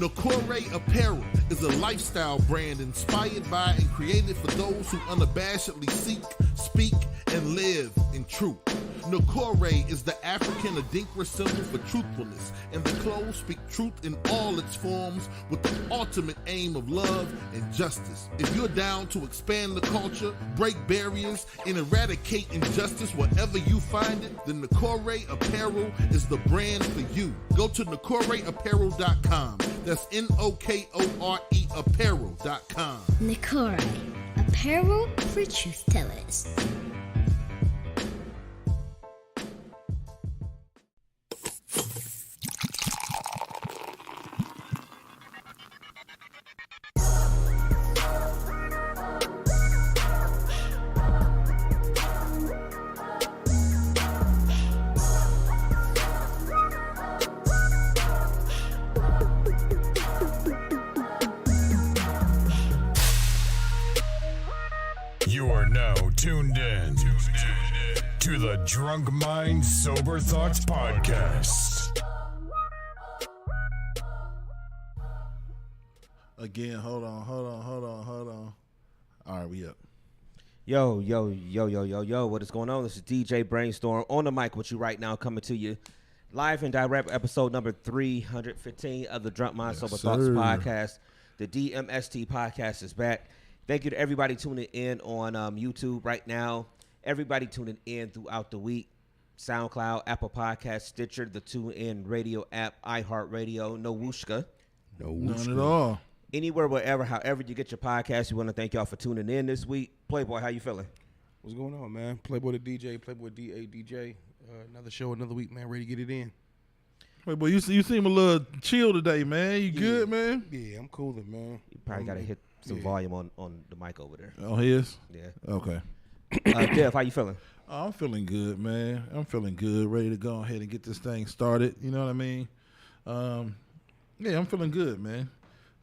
Nakore Apparel is a lifestyle brand inspired by and created for those who unabashedly seek, speak, and live in truth. Nakore is the African Adinkra symbol for truthfulness, and the clothes speak truth in all its forms with the ultimate aim of love and justice. If you're down to expand the culture, break barriers, and eradicate injustice wherever you find it, then Nakore Apparel is the brand for you. Go to NakoreApparel.com. That's N-O-K-O-R-E Apparel.com. Nakore, apparel for truth tellers. You are now tuned in to the Drunk Mind Sober Thoughts Podcast. Again, hold on. All right, we up. Yo, what is going on? This is DJ Brainstorm on the mic with you right now, coming to you live and direct, episode number 315 of the Drunk Mind Sober Thoughts Podcast. The DMST Podcast is back. Thank you to everybody tuning in on YouTube right now. Everybody tuning in throughout the week. SoundCloud, Apple Podcasts, Stitcher, the TuneIn Radio app, iHeartRadio, no Wooshka. None at all. Anywhere, wherever, however you get your podcast, we want to thank y'all for tuning in this week. Playboy, how you feeling? What's going on, man? Playboy the DJ, Playboy DA DJ. Another show, another week, man. Ready to get it in. Wait, boy, you seem a little chill today, man. You good, man? Yeah, I'm cooling, man. You probably got to hit some volume on the mic over there. Oh, his? Yeah. Okay. Jeff, how you feeling? I'm feeling good, man. I'm feeling good. Ready to go ahead and get this thing started. You know what I mean? Yeah, I'm feeling good, man.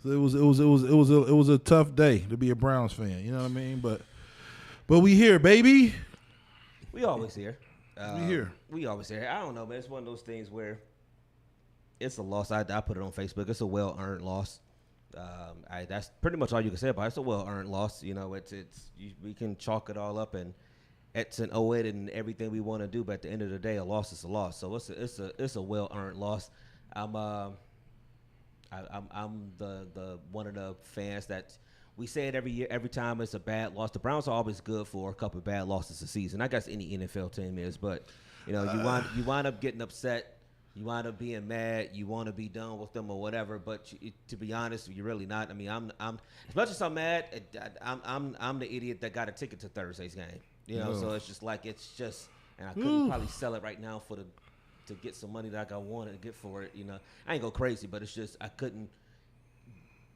So it was a tough day to be a Browns fan. You know what I mean? But we here, baby. We always here. We here. We always here. I don't know, man. It's one of those things where it's a loss. I put it on Facebook. It's a well-earned loss. That's pretty much all you can say about it. It's a well-earned loss. You know, we can chalk it all up and it's an 08 and everything we want to do, but at the end of the day, a loss is a loss. So it's a well-earned loss. I'm the one of the fans that we say it every year, every time it's a bad loss. The Browns are always good for a couple of bad losses a season. I guess any NFL team is, but you know, you wind up getting upset. You wind up being mad. You want to be done with them or whatever. But to be honest, you're really not. I mean, I'm as much as I'm mad. I'm the idiot that got a ticket to Thursday's game. You know, so it's just like and I couldn't probably sell it right now to get some money that I wanted to get for it. You know, I ain't go crazy, but it's just I couldn't.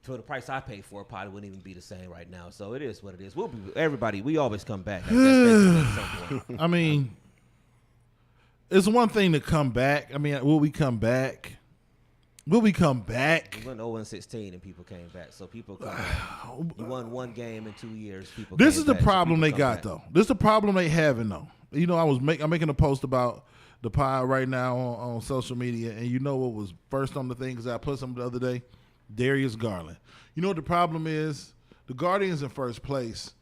For the price I paid for it, probably wouldn't even be the same right now. So it is what it is. We always come back. That's at some point. I mean, it's one thing to come back. I mean, will we come back? We went 0-16 and people came back. So people come back. You won one game in 2 years. People. This is the problem they got, though. This is the problem they having, though. You know, I'm making a post about the pod right now on social media, and you know what was first on the thing because I put something the other day? Darius Garland. You know what the problem is? The Guardians in first place,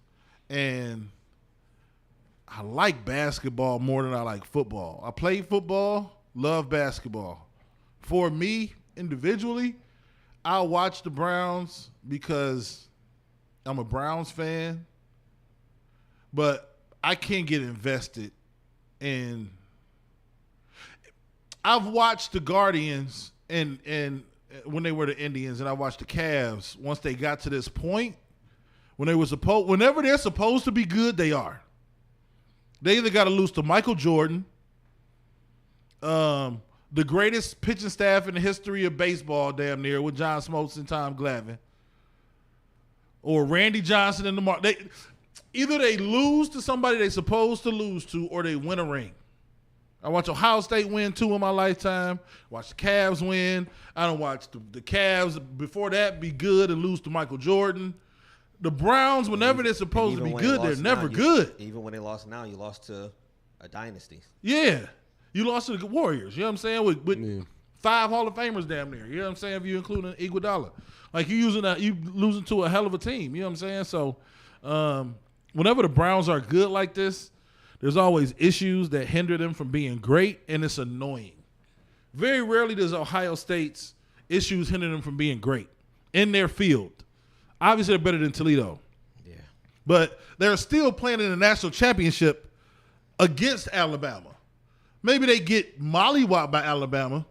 and I like basketball more than I like football. I played football, love basketball. For me, individually, I watch the Browns because I'm a Browns fan, but I can't get invested in. I've watched the Guardians and when they were the Indians, and I watched the Cavs once they got to this point whenever they're supposed to be good, they are. They either got to lose to Michael Jordan, the greatest pitching staff in the history of baseball, damn near, with John Smoltz and Tom Glavine, or Randy Johnson and either they lose to somebody they're supposed to lose to, or they win a ring. I watch Ohio State win 2 in my lifetime. Watch the Cavs win. I don't watch the Cavs before that be good and lose to Michael Jordan. The Browns, whenever they're supposed to be good, they're never good. Even when they lost now, you lost to a dynasty. Yeah. You lost to the Warriors. You know what I'm saying? With 5 Hall of Famers damn near. You know what I'm saying? If you include Iguodala. Like you losing to a hell of a team. You know what I'm saying? So whenever the Browns are good like this, there's always issues that hinder them from being great, and it's annoying. Very rarely does Ohio State's issues hinder them from being great in their field. Obviously, they're better than Toledo. Yeah. But they're still playing in the national championship against Alabama. Maybe they get mollywopped by Alabama.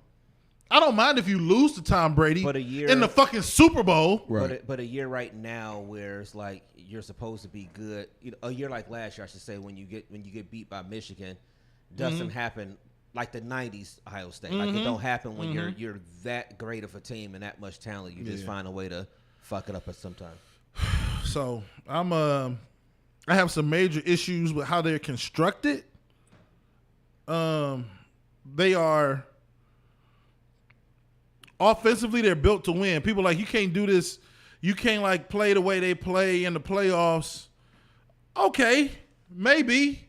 I don't mind if you lose to Tom Brady in the fucking Super Bowl. Right. But a year right now where it's like you're supposed to be good. A year like last year, I should say, when you get beat by Michigan, doesn't happen like the '90s Ohio State. Like it don't happen when you're that great of a team and that much talent. You just find a way to fuck it up at some time. So I have some major issues with how they're constructed. They are offensively, they're built to win. People are like, you can't do this. You can't like play the way they play in the playoffs. Okay, maybe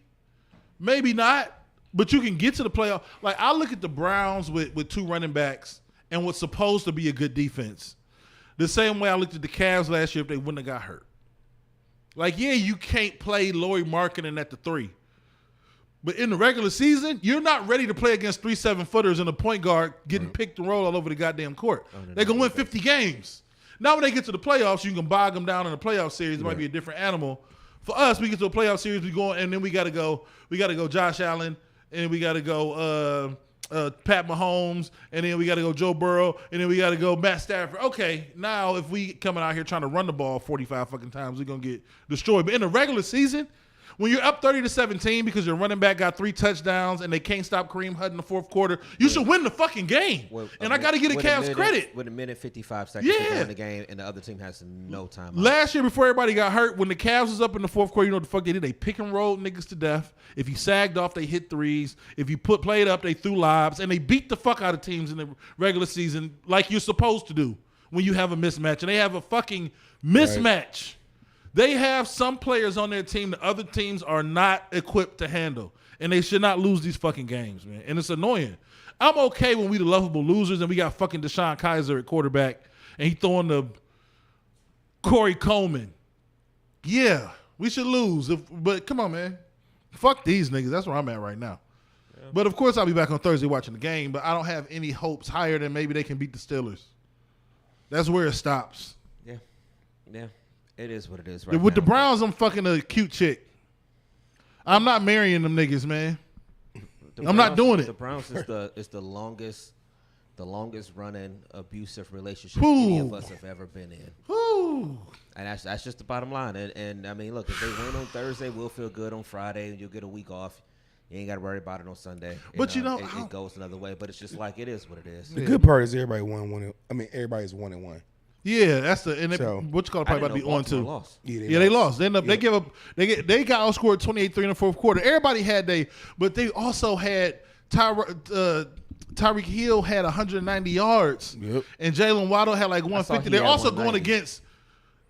not. But you can get to the playoff. Like I look at the Browns with 2 running backs and what's supposed to be a good defense. The same way I looked at the Cavs last year if they wouldn't have got hurt. Like, yeah, you can't play Lauri Markkanen at the 3. But in the regular season, you're not ready to play against 3 7-footers and a point guard getting picked and roll all over the goddamn court. They're going to win 50 games. Now when they get to the playoffs, you can bog them down in the playoff series. It might be a different animal. For us, we get to a playoff series, we go, and then we got to go Josh Allen, and we got to go Pat Mahomes, and then we got to go Joe Burrow, and then we got to go Matt Stafford. Okay, now if we coming out here trying to run the ball 45 fucking times, we're going to get destroyed. But in the regular season, when you're up 30-17 because your running back got 3 touchdowns and they can't stop Kareem Hunt in the fourth quarter, you should win the fucking game. And I got to give the Cavs credit. With a minute 55 seconds to go in the game, and the other team has no time. Last year, before everybody got hurt, when the Cavs was up in the fourth quarter, you know what the fuck they did? They pick and roll niggas to death. If you sagged off, they hit threes. If you played up, they threw lobs. And they beat the fuck out of teams in the regular season like you're supposed to do when you have a mismatch. And they have a fucking mismatch. Right. They have some players on their team that other teams are not equipped to handle. And they should not lose these fucking games, man. And it's annoying. I'm okay when we the lovable losers and we got fucking Deshaun Kaiser at quarterback and he throwing the Corey Coleman. Yeah, we should lose. But come on, man. Fuck these niggas. That's where I'm at right now. Yeah. But, of course, I'll be back on Thursday watching the game. But I don't have any hopes higher than maybe they can beat the Steelers. That's where it stops. Yeah. Yeah. It is what it is right now. With the Browns, I'm fucking a cute chick. I'm not marrying them niggas, man. I'm not doing it. The Browns is the longest running abusive relationship any of us have ever been in. Ooh. And that's just the bottom line. And I mean, look, if they win on Thursday, we'll feel good on Friday, and you'll get a week off. You ain't got to worry about it on Sunday. But it goes another way. But it's just like it is what it is. The good part is everybody won. I mean, everybody's 1-1. Yeah, that's the and so, what you call it probably about to be on too. Lost. Yeah, they lost. They got outscored 28-3 in the fourth quarter. Everybody had but they also had Tyreek Hill had 190 yards, and Jalen Waddle had like 150. They're also going against.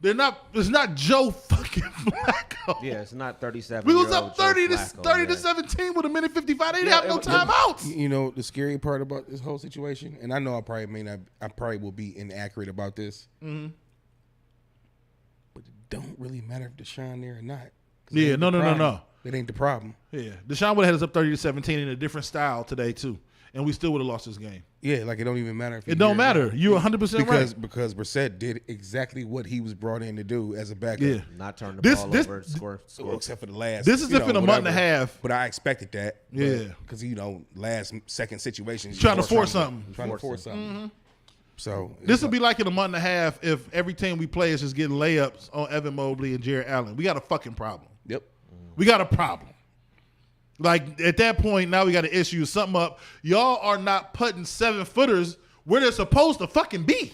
It's not Joe fucking Flacco. Yeah, it's not 37. We was up 30 to 17 with a minute 55. They didn't have no timeouts. You know the scary part about this whole situation, and I know I probably will be inaccurate about this. Mm-hmm. But it don't really matter if Deshaun there or not. Yeah, no. That ain't the problem. Yeah, Deshaun would have had us up 30 to 17 in a different style today too. And we still would have lost this game. Yeah, like it don't even matter. It don't matter. You're 100% right. Because Brissett did exactly what he was brought in to do as a backup. Yeah. Not turn the ball over, score. Except for the last. This is if in a month and a half. But I expected that. Yeah. Because, second situations. Trying to force something. Mm-hmm. So. This would be like in a month and a half if every team we play is just getting layups on Evan Mobley and Jared Allen. We got a fucking problem. Yep. We got a problem. Like, at that point, now we got to issue something up. Y'all are not putting 7-footers where they're supposed to fucking be.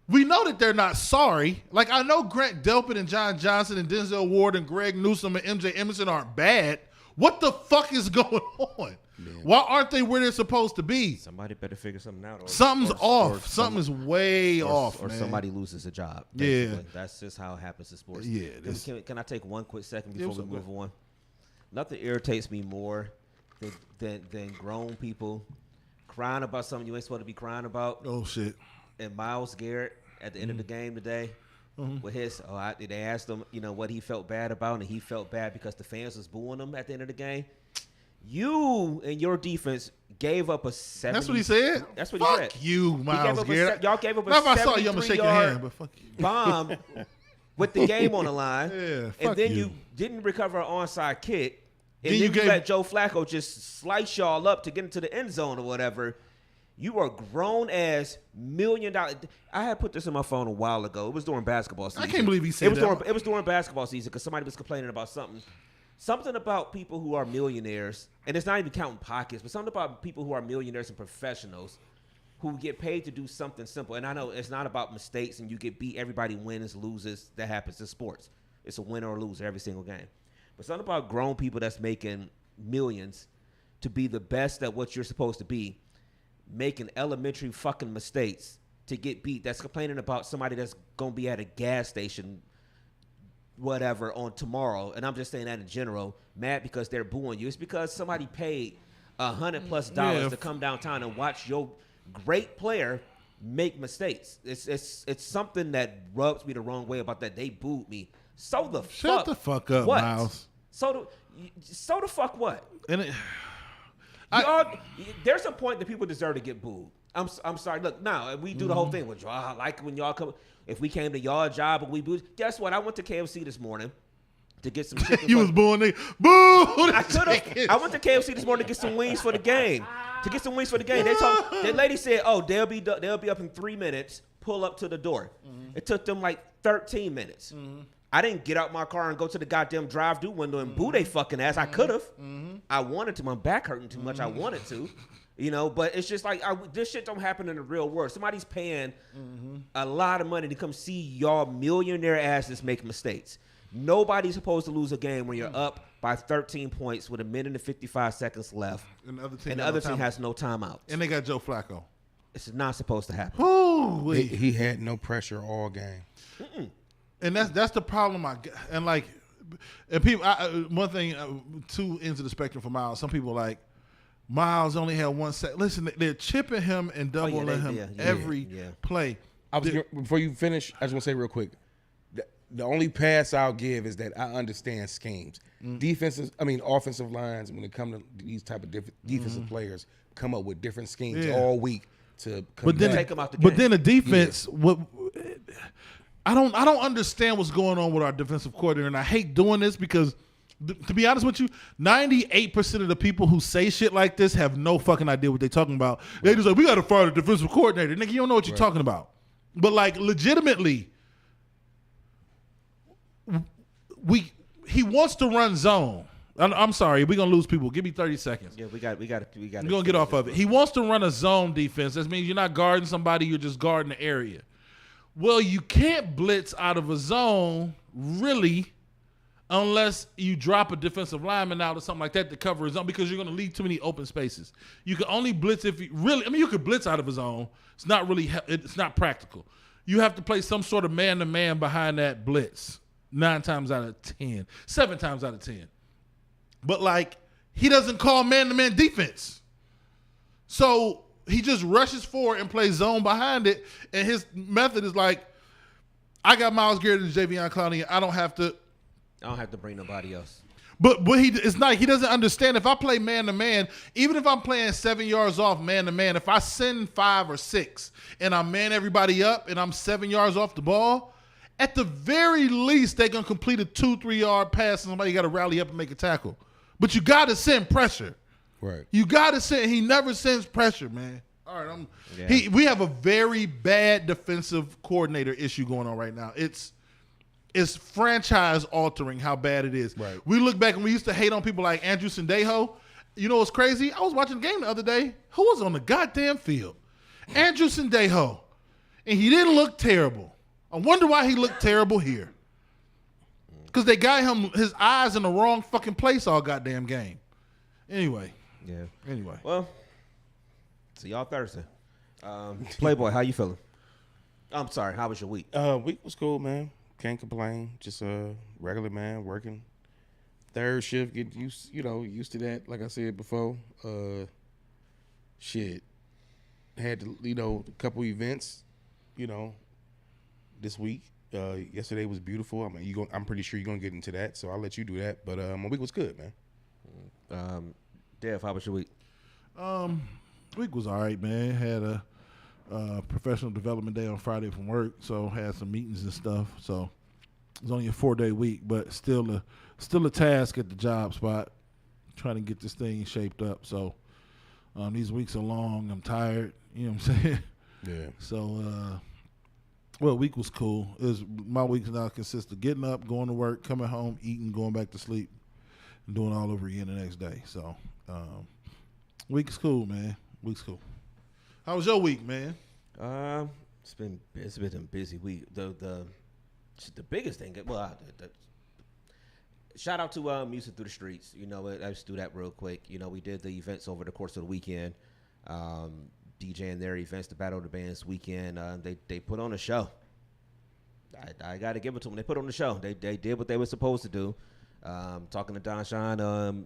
We know that they're not sorry. Like, I know Grant Delpit and John Johnson and Denzel Ward and Greg Newsome and MJ Emerson aren't bad. What the fuck is going on? Yeah. Why aren't they where they're supposed to be? Somebody better figure something out. Something's off. Something is way off, or man. Somebody loses a job. Basically. Yeah. That's just how it happens in sports. Yeah. Can I take one quick second before we move on? Nothing irritates me more than grown people crying about something you ain't supposed to be crying about. Oh shit. And Myles Garrett at the end of the game today, with his, they asked him, what he felt bad about, and he felt bad because the fans was booing him at the end of the game. You and your defense gave up a 70. That's what he said? That's what fuck he said. You, Myles Garrett. Y'all gave up a Now if I saw you, I'm going to shake your hand, but fuck you. Bomb with the game on the line. Yeah, fuck and then you. you didn't recover an onside kick. And Then then you you let Joe Flacco just slice y'all up to get into the end zone or whatever. You are grown-ass $1 million. I had put this in my phone a while ago. It was during basketball season. I can't believe he said that. It was during basketball season because somebody was complaining about something. Something about people who are millionaires, and it's not even counting pockets, but something about people who are millionaires and professionals who get paid to do something simple. And I know it's not about mistakes and you get beat. Everybody wins, loses. That happens in sports. It's a winner or loser every single game. But something about grown people that's making millions to be the best at what you're supposed to be, making elementary fucking mistakes to get beat. That's complaining about somebody that's going to be at a gas station whatever on tomorrow, and I'm just saying that in general, mad because they're booing you. It's because somebody paid $100+ to come downtown and watch your great player make mistakes. It's something that rubs me the wrong way about that. They booed me. Shut the fuck up, what? Miles. So the fuck what? And there's a point that people deserve to get booed. I'm sorry. Look, now we do the whole thing with y'all. I like it when y'all come. If we came to y'all job and we booed, guess what? I went to KFC this morning to get some chicken. You was booing nigga. Boo! I could have. I went to KFC this morning to get some wings for the game. That lady said, "Oh, they'll be up in 3 minutes. Pull up to the door." It took them like 13 minutes. I didn't get out my car and go to the goddamn drive-through window and boo they fucking ass. I could have. I wanted to. My back hurting too much. I wanted to. But it's just like this shit don't happen in the real world. Somebody's paying a lot of money to come see y'all millionaire asses make mistakes. Nobody's supposed to lose a game when you're up by 13 points with 1 minute and 55 seconds left. And the other team has no timeout. And they got Joe Flacco. It's not supposed to happen. Ooh, he had no pressure all game. And that's the problem. And people. One thing, two ends of the spectrum for Miles. Some people like, Miles only had 1 set. Listen, they're chipping him and doubling him every play. Before you finish, I just want to say real quick, the only pass I'll give is that I understand schemes. Offensive lines, when it comes to these type of defensive players, come up with different schemes all week to come take them out the game. But then the defense, I don't understand what's going on with our defensive coordinator, and I hate doing this because, to be honest with you, 98% of the people who say shit like this have no fucking idea what they're talking about. They just like, we got to fire the defensive coordinator. Nigga, you don't know what you're talking about. But like, legitimately, he wants to run zone. I'm sorry, we're gonna lose people. Give me 30 seconds. Yeah, we got. We're gonna get off of it. He wants to run a zone defense. That means you're not guarding somebody. You're just guarding the area. Well, you can't blitz out of a zone really, unless you drop a defensive lineman out or something like that to cover a zone, because you're gonna leave too many open spaces. You can only blitz if you really. You could blitz out of a zone. It's not really. It's not practical. You have to play some sort of man-to-man behind that blitz. 7 times out of 10. But like, he doesn't call man-to-man defense. So he just rushes forward and plays zone behind it. And his method is like, I got Myles Garrett and Javion Clowney. I don't have to bring nobody else. But it's not. He doesn't understand. If I play man-to-man, even if I'm playing 7 yards off man-to-man, if I send 5 or 6 and I man everybody up and I'm 7 yards off the ball, at the very least, they're going to complete a 2-3 yard pass and somebody got to rally up and make a tackle. But you got to send pressure. Right. You got to send. He never sends pressure, man. All right. We have a very bad defensive coordinator issue going on right now. It's franchise altering how bad it is. Right. We look back and we used to hate on people like Andrew Sendejo. You know what's crazy? I was watching the game the other day. Who was on the goddamn field? Andrew Sendejo. And he didn't look terrible. I wonder why he looked terrible here. Because they got his eyes in the wrong fucking place all goddamn game. Anyway. Yeah. Anyway. Well, see y'all Thursday. Playboy, how you feeling? I'm sorry, how was your week? Week was cool, man. Can't complain. Just a regular man working. Third shift, get used to that. Like I said before, shit. had a couple events, this week. Yesterday was beautiful. I mean, I'm pretty sure you're gonna get into that, so I'll let you do that. But my week was good, man. Dev, how was your week? Week was all right, man. Had a professional development day on Friday from work, so had some meetings and stuff. So it was only a 4-day week, but still a task at the job spot, trying to get this thing shaped up. So these weeks are long. I'm tired. You know what I'm saying? Yeah. So, week was cool. My weeks now consist of getting up, going to work, coming home, eating, going back to sleep, and doing all over again the next day. So, week's cool, man. Week's cool. How was your week, man? It's been a busy week. The biggest thing. Well, shout out to Music Through the Streets. I just do that real quick. We did the events over the course of the weekend. DJing their events, the Battle of the Bands weekend. They put on a show. I got to give it to them. They put on the show. They did what they were supposed to do. Talking to Don Sean,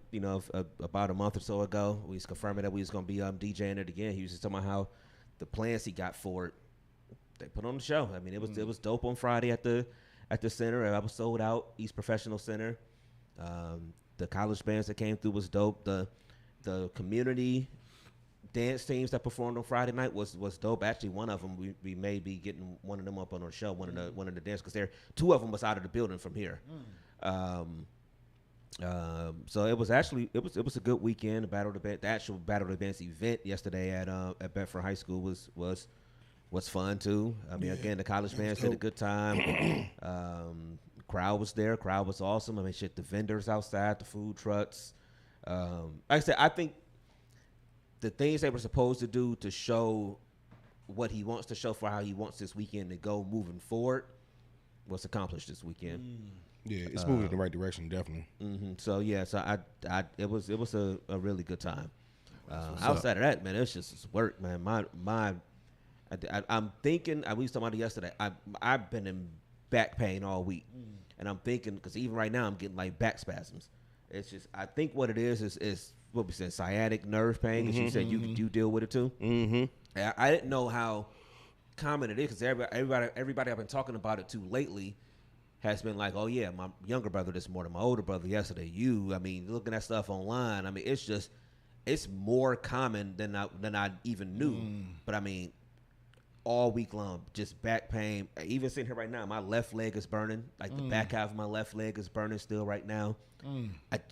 about a month or so ago, we was confirming that we was gonna be DJing it again. He was just talking about how the plans he got for it. They put on the show. I mean, it was dope on Friday at the center. I was sold out, East Professional Center. The college bands that came through was dope. The community dance teams that performed on Friday night was dope. Actually, one of them we may be getting one of them up on our show. One of the dance, because two of them was out of the building from here. So it was a good weekend. The actual Battle of the Bands event yesterday at Bedford High School was fun too. I mean, again, the college bands had a good time. Crowd was there. Crowd was awesome. I mean, the vendors outside, the food trucks. Like I said, I think the things they were supposed to do to show what he wants to show for how he wants this weekend to go moving forward was accomplished this weekend. Yeah, it's moving in the right direction, definitely. Mm-hmm. So it was a really good time. Outside of that, man, it's just work, man. I'm thinking. We was talking about it yesterday. I've been in back pain all week, and I'm thinking, because even right now I'm getting like back spasms. It's just, I think what it is what we said, sciatic nerve pain. Because you said you deal with it too. Mm-hmm. I didn't know how common it is, because everybody I've been talking about it to lately has been like, oh yeah, my younger brother this morning, my older brother yesterday, looking at stuff online. I mean, it's more common than I even knew. But I mean, all week long, just back pain. Even sitting here right now, my left leg is burning. Like the back half of my left leg is burning still right now.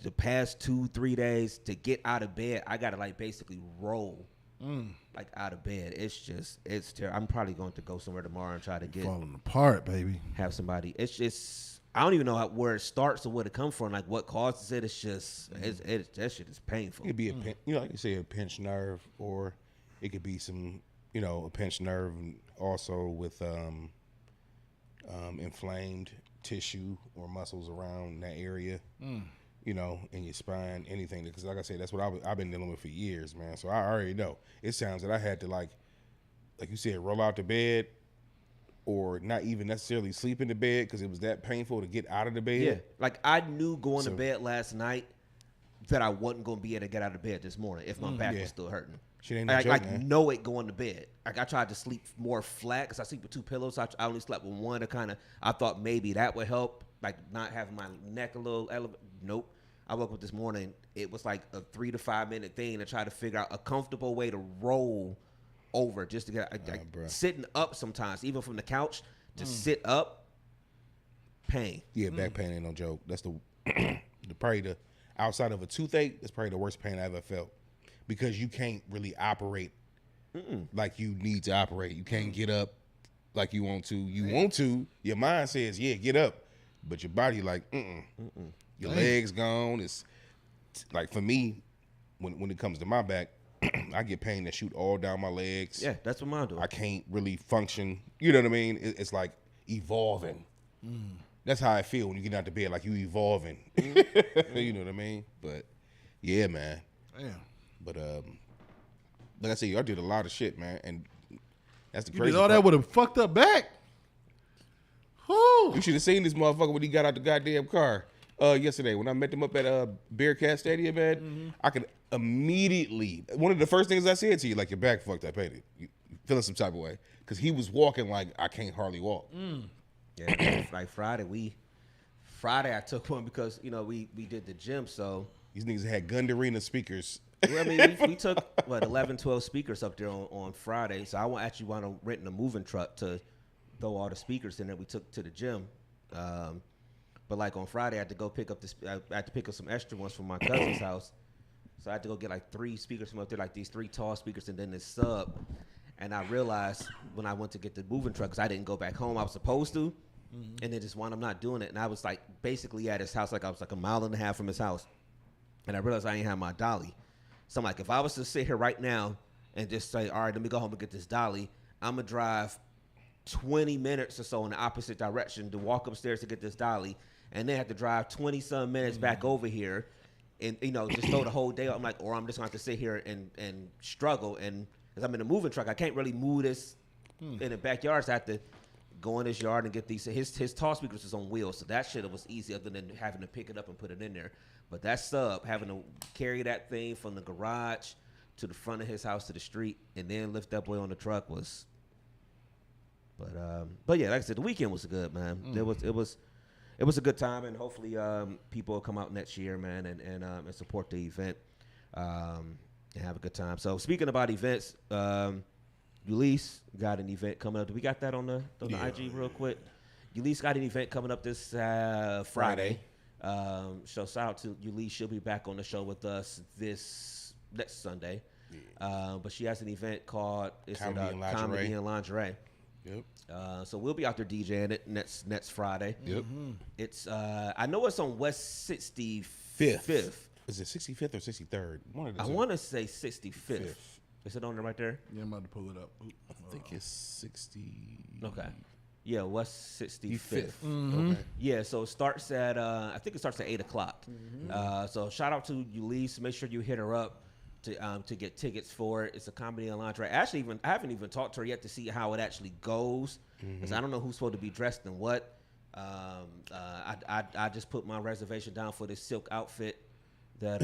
The past 2-3 days to get out of bed, I gotta like basically roll like out of bed. It's terrible. I'm probably going to go somewhere tomorrow and try to get falling apart, baby. Have somebody. It's just, I don't even know where it starts or where it comes from. Like what causes it. It's just that shit is painful. It could be like you say, a pinched nerve, or it could be some a pinched nerve, and also with inflamed tissue or muscles around that area. In your spine, anything. Because like I said, that's what I've been dealing with for years, man. So I already know. It sounds that I had to like you said, roll out the bed, or not even necessarily sleep in the bed because it was that painful to get out of the bed. Yeah, like I knew going to bed last night that I wasn't going to be able to get out of bed this morning if my back was still hurting. Shit ain't no joke, man. Know it going to bed. Like I tried to sleep more flat because I sleep with 2 pillows. I only slept with one to kind of, I thought maybe that would help, like not having my neck a little elevated. Nope. I woke up this morning. It was like a 3 to 5 minute thing to try to figure out a comfortable way to roll over, just to get sitting up sometimes, even from the couch to sit up. Pain. Yeah, back pain ain't no joke. That's the probably the outside of a toothache. That's probably the worst pain I ever felt, because you can't really operate like you need to operate. You can't get up like you want to. You want to. Your mind says, yeah, get up, but your body like, Your legs gone. It's like, for me, when it comes to my back, I get pain that shoot all down my legs. Yeah, that's what mine do. I can't really function. You know what I mean? It's like evolving. That's how I feel when you get out of bed, like you evolving. You know what I mean? But yeah, man. Yeah. But like I said, y'all did a lot of shit, man, and that's the crazy. You did all that with a fucked up back. You should have seen this motherfucker when he got out the goddamn car. yesterday when I met them up at Bearcat Stadium, man. I could immediately, one of the first things I said to you, like, your back fucked up, ain't it? You feeling some type of way. Because he was walking like I can't hardly walk. Yeah, like Friday I took one because, we did the gym, so. These niggas had Gundarina speakers. Well, I mean, we took, 11, 12 speakers up there on Friday. So I actually wound up renting a moving truck to throw all the speakers in that we took to the gym. But like on Friday, I had to go pick up some extra ones from my cousin's house. So I had to go get like 3 speakers from up there, like these 3 tall speakers and then this sub. And I realized when I went to get the moving truck, because I didn't go back home, I was supposed to. And then just wound up not doing it. And I was like basically at his house, like I was like a mile and a half from his house. And I realized I didn't have my dolly. So I'm like, if I was to sit here right now and just say, all right, let me go home and get this dolly, I'm going to drive 20 minutes or so in the opposite direction to walk upstairs to get this dolly, and then have to drive 20-some minutes back over here and, just throw the whole day up. I'm like, or I'm just going to have to sit here and struggle. And because I'm in a moving truck, I can't really move this in the backyard, so I have to go in his yard and get these. His tall speakers is on wheels, so that shit was easy other than having to pick it up and put it in there. But that sub, having to carry that thing from the garage to the front of his house to the street and then lift that boy on the truck was. But yeah, like I said, the weekend was good, man. It was a good time, and hopefully people will come out next year, man, and support the event and have a good time. So speaking about events, Ulysses got an event coming up. We got that on the IG real quick. Ulysses got an event coming up this Friday. So shout out to Ulysses. She'll be back on the show with us this next Sunday. Yeah. But she has an event called Comedy and Lingerie. Yep. So we'll be out there DJing it next Friday. Yep. It's I know it's on West 65th. Is it 65th or 63rd? I want to say 65th. Is it on there right there? Yeah, I'm about to pull it up. I think it's 60. Okay. Yeah, West 65th. Okay. Yeah, so it starts at I think it starts at 8:00. So shout out to Ulysses. Make sure you hit her up to get tickets for it. It's a comedy and lingerie. Actually, I haven't even talked to her yet to see how it actually goes, because I don't know who's supposed to be dressed in what. I just put my reservation down for this silk outfit that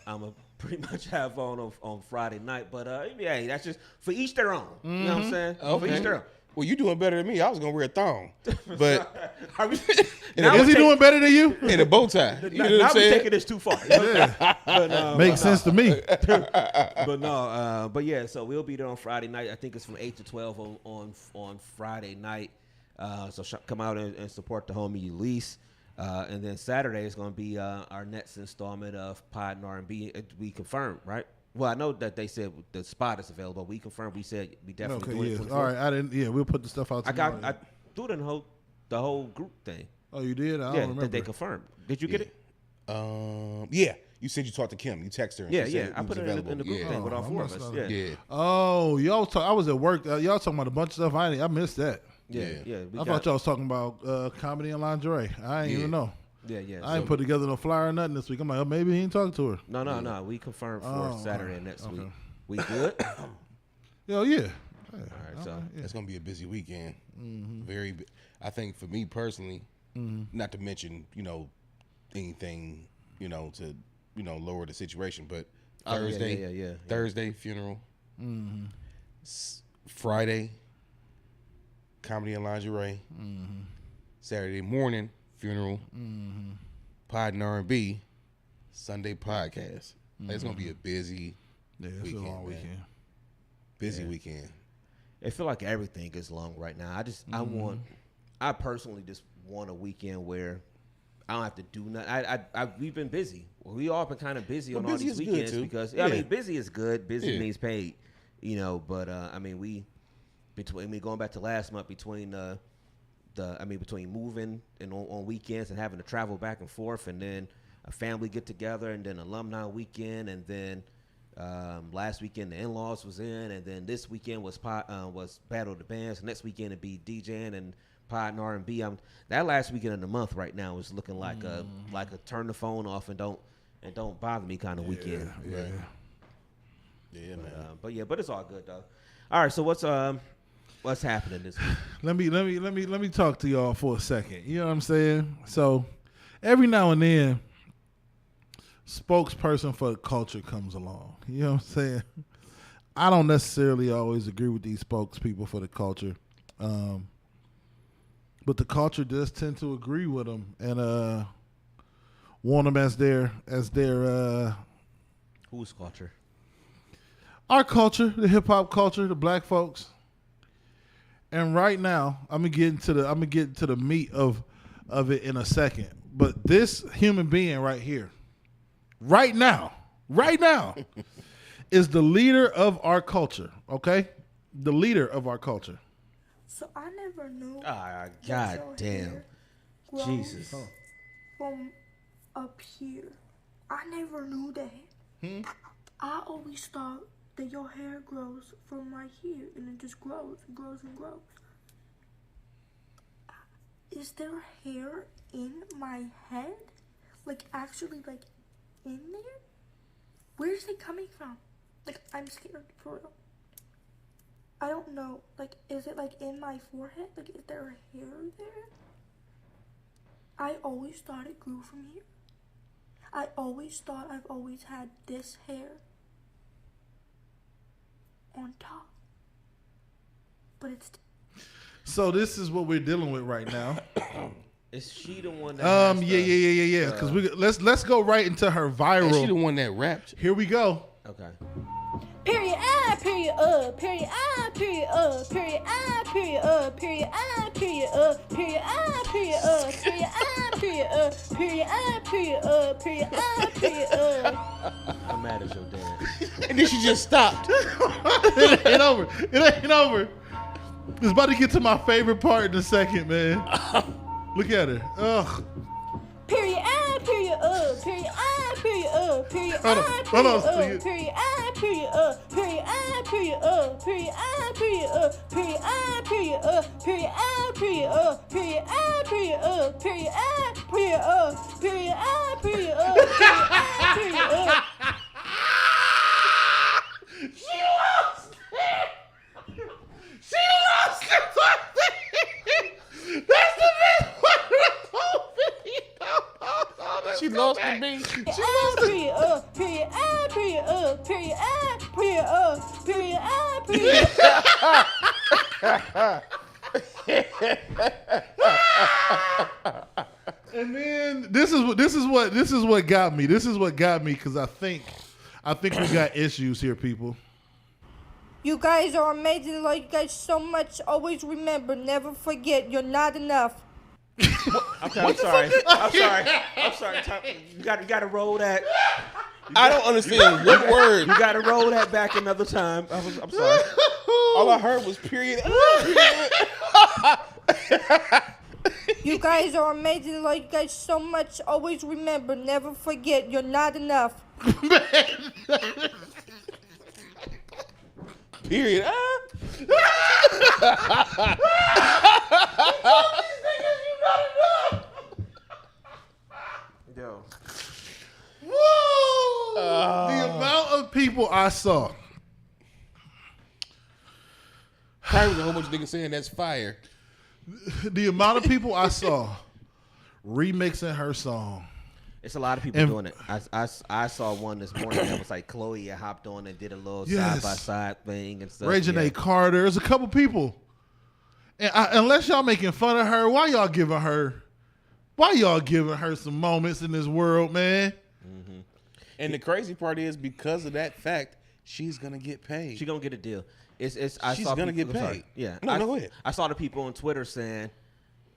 I'm gonna pretty much have on Friday night. But yeah, that's just for each their own. You know what I'm saying? Okay. For each their own. Well, you doing better than me. I was gonna wear a thong, but Is he doing better than you? in a bow tie. You know what now I'm saying? we taking this too far. Makes sense to me. But yeah, so we'll be there on Friday night. I think it's from 8 to 12 on Friday night. So come out and support the homie Ulysses. And then Saturday is going to be our next installment of Pod and R&B. We confirmed, right? Well, I know that they said the spot is available. We confirmed. We said we definitely do it. All right, I didn't. Yeah, we'll put the stuff out. I threw it in the whole group thing. Oh, you did? I don't remember. That they confirmed. Did you get it? Yeah. You said you talked to Kim. You texted her. And she said I put it in the group thing with all 4 of us. Yeah. Oh, y'all I was at work. Y'all talking about a bunch of stuff. I missed that. Yeah. I thought y'all was talking about comedy and lingerie. I ain't even know. Yeah. I ain't put together no flyer or nothing this week. I'm like, maybe he ain't talking to her. No. We confirmed for Saturday next week. We good? Yo, yeah. All right, so it's gonna be a busy weekend. Very. I think for me personally, not to mention anything to lower the situation, but Thursday, Thursday funeral, Friday comedy and lingerie, Saturday morning funeral, Pod and R&B, Sunday podcast. It's gonna be a busy it's a long weekend. Busy weekend. It feel like everything is long right now. I personally just want a weekend where I don't have to do nothing. We've been busy. We all been kind of busy on all these weekends because I mean, busy is good. Busy means paid, But I mean, going back to last month between between moving and on weekends and having to travel back and forth, and then a family get together, and then alumni weekend, and then last weekend the in-laws was in, and then this weekend was Battle of the Bands. Next weekend it'd be DJing and Pod and R&B. That last weekend of the month right now is looking like a turn the phone off and don't bother me kind of weekend. Yeah, man. But it's all good though. All right, so what's happening this week? Let me talk to y'all for a second. You know what I'm saying? So every now and then, spokesperson for the culture comes along. You know what I'm saying? I don't necessarily always agree with these spokespeople for the culture, but the culture does tend to agree with them and want them as their Whose culture? our culture, the hip hop culture, the black folks. And right now, I'm gonna get into the meat of it in a second. But this human being right here, right now, is the leader of our culture. Okay, the leader of our culture. So I never knew. God your damn. hair grows Jesus. From up here, I never knew that. I always thought that your hair grows from right here, and it just grows and grows and grows. Is there hair in my head? Like, actually, like, in there? Where's it coming from? Like, I'm scared, for real. I don't know. Like, is it, like, in my forehead? Like, is there hair there? I always thought it grew from here. I always thought I've always had this hair on top. But it's... So this is what we're dealing with right now. Is she the one that Yeah. Because let's go right into her viral. Is she the one that rapped? Here we go. Okay. Period I, period period I, period period I, period period I, period period I, period period I, period period I, period period I, period I'm mad at your dad. And then she just stopped. It ain't over. It ain't over. It's about to get to my favorite part in a second, man. Look at her. Ugh. Period I, period period I, period period Hold on, I, hold on, period period I, period period I, period period I, period period I, period period I, period period I, period period I, period period I, period period I, period. She lost it. That's the best part of the whole video. She lost the beat. Period period I, period period I, period period I, period. And then this is what got me. This is what got me because I think we got issues here, people. You guys are amazing. I love you guys so much. Always remember, never forget, you're not enough. Okay, I'm sorry. I'm sorry. You got to roll that. I don't understand what word. You got to roll that back another time. I'm sorry. All I heard was period. You guys are amazing. I love you guys so much. Always remember, never forget, you're not enough. Period. Yo. Whoa! The amount of people I saw. Probably was a whole bunch of niggas saying that's fire. The amount of people I saw remixing her song. It's a lot of people doing it. I saw one this morning that was like Chloe hopped on and did a little side by side thing and stuff. Ray Janae Carter. There's a couple people. And unless y'all making fun of her, why y'all giving her some moments in this world, man? Mm-hmm. And the crazy part is because of that fact, she's gonna get paid. She's gonna get a deal. She's gonna get paid. Yeah. No, go ahead. I saw the people on Twitter saying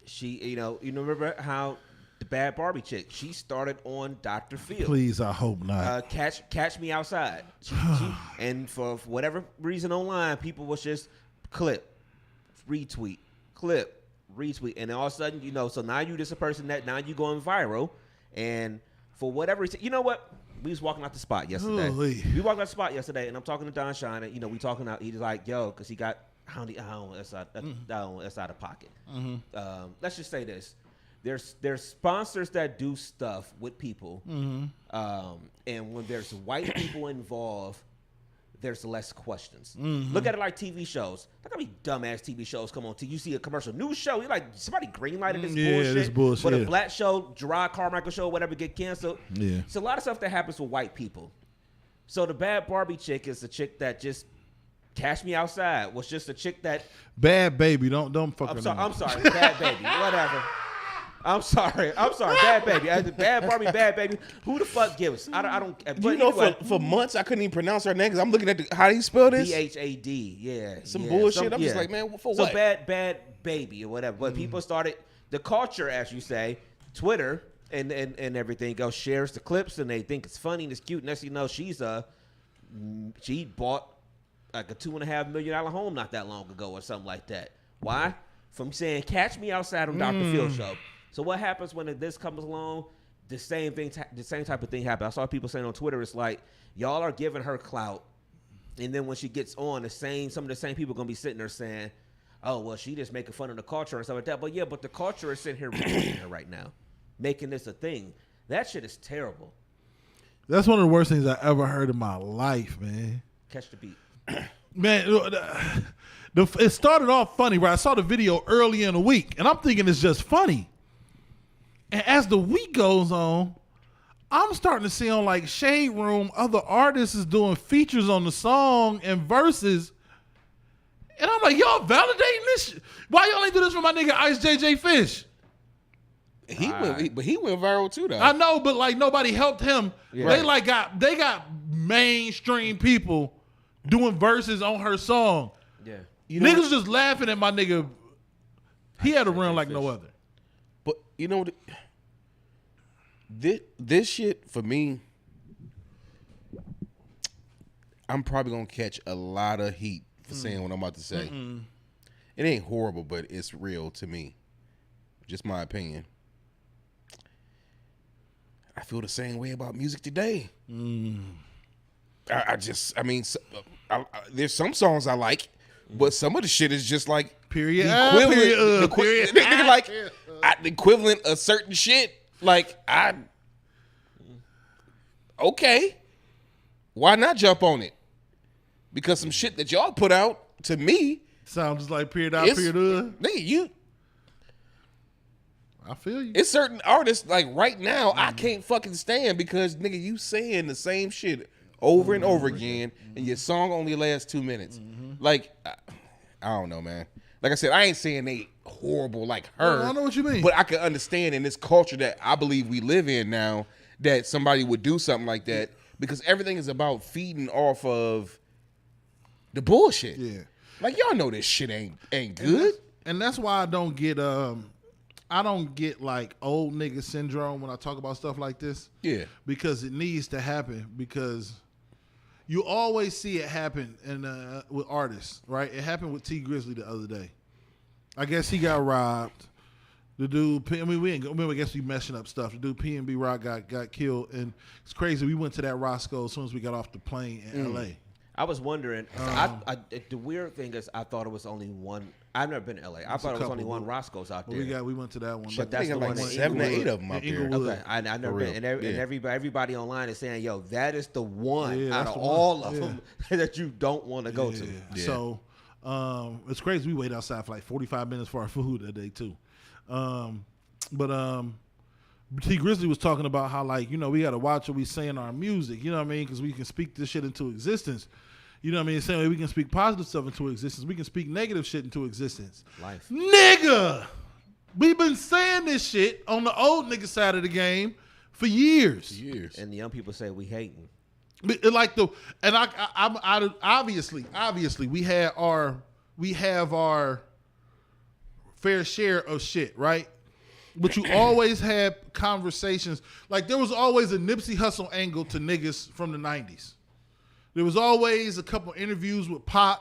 you remember how the bad Barbie chick, she started on Dr. Phil. Please, I hope not. Catch Me Outside. And for whatever reason online, people was just clip, retweet, and all of a sudden, so now you just a person that now you going viral, and for whatever reason, you know what? We was walking out the spot yesterday. Holy. We walked out the spot yesterday, and I'm talking to Don Shine, and we talking out. He's like, "Yo," because he got that's out of pocket. Mm-hmm. Let's just say this: there's sponsors that do stuff with people, Mm-hmm. and when there's white people involved, there's less questions. Look at it like TV shows. Look how many dumbass TV shows come on. You see a commercial news show, you're like, somebody greenlighted this bullshit. This bullshit. But a black show, Gerard Carmichael show, whatever, get canceled. Yeah. It's a lot of stuff that happens with white people. So the Bad Barbie chick is the chick that just Cash Me Outside was just a chick that. Bad Baby. Don't fuck her name. I'm sorry. Bad Baby. Whatever. I'm sorry. Bad Baby. Bad Barbie, Bad Baby. Who the fuck gives? I don't. But You know, anyway, for months I couldn't even pronounce her name because I'm looking at how do you spell this? BHAD. Yeah. Some yeah, bullshit. I'm just like, man, for so what? Bad Baby or whatever. But people started the culture, as you say, Twitter and everything else shares the clips and they think it's funny and it's cute. Next thing you know, she bought like a $2.5 million home not that long ago or something like that. Why? From saying "Catch Me Outside" on Dr. Phil show. So what happens when this comes along? The same type of thing happens. I saw people saying on Twitter, it's like y'all are giving her clout, and then when she gets on, some of the same people are gonna be sitting there saying, "Oh, well, she just making fun of the culture and stuff like that." But yeah, but the culture is sitting here retweeting her right now, making this a thing. That shit is terrible. That's one of the worst things I ever heard in my life, man. Catch the beat. Man, it started off funny, right? I saw the video early in the week, and I'm thinking it's just funny. And as the week goes on, I'm starting to see on like Shade Room, other artists is doing features on the song and verses. And I'm like, y'all validating this shit? Why y'all ain't do this for my nigga Ice JJ Fish? He went viral too, though. I know, but like nobody helped him. Yeah. They got mainstream people doing verses on her song. Yeah. Niggas just laughing at my nigga. He had a run like no other. But you know what? This shit for me, I'm probably gonna catch a lot of heat for saying what I'm about to say. It ain't horrible, but it's real to me. Just my opinion. I feel the same way about music today. There's some songs I like, but some of the shit is just like Period. the equivalent of certain shit. Like okay, why not jump on it? Because some shit that y'all put out to me sounds just like period out, period. Nigga, I feel you. it's certain artists like right now I can't fucking stand because nigga you saying the same shit over and over again, and your song only lasts 2 minutes. Like I don't know, man. Like I said, I ain't saying they horrible like her. No, I know what you mean. But I can understand in this culture that I believe we live in now that somebody would do something like that because everything is about feeding off of the bullshit. Yeah. Like y'all know this shit ain't good. And that's why I don't get like old nigga syndrome when I talk about stuff like this. Yeah. Because it needs to happen because you always see it happen with artists, right? It happened with T Grizzly the other day. I guess he got robbed. The dude, I guess we messing up stuff. The dude P&B Rock got killed, and it's crazy. We went to that Roscoe as soon as we got off the plane in L.A. I was wondering. The weird thing is, I thought it was only one. I've never been to LA. I thought it was only one Roscoe's out there. We went to that one. But that's the like one in 7 or 8 Inglewood. of them out there. Inglewood. Okay, I never been, and everybody online is saying, "Yo, that is the one Yeah, out that's of the all one. of them that you don't want to go to." Yeah. So it's crazy. We waited outside for like 45 minutes for our food that day too. But T Grizzly was talking about how like we got to watch what we say in our music. You know what I mean? Because we can speak this shit into existence. You know what I mean? Same way we can speak positive stuff into existence. We can speak negative shit into existence. Life. Nigga! We've been saying this shit on the old nigga side of the game for years. And the young people say we hating. I obviously we have our fair share of shit, right? But you always have conversations. Like there was always a Nipsey Hussle angle to niggas from the 90s. There was always a couple interviews with Pac,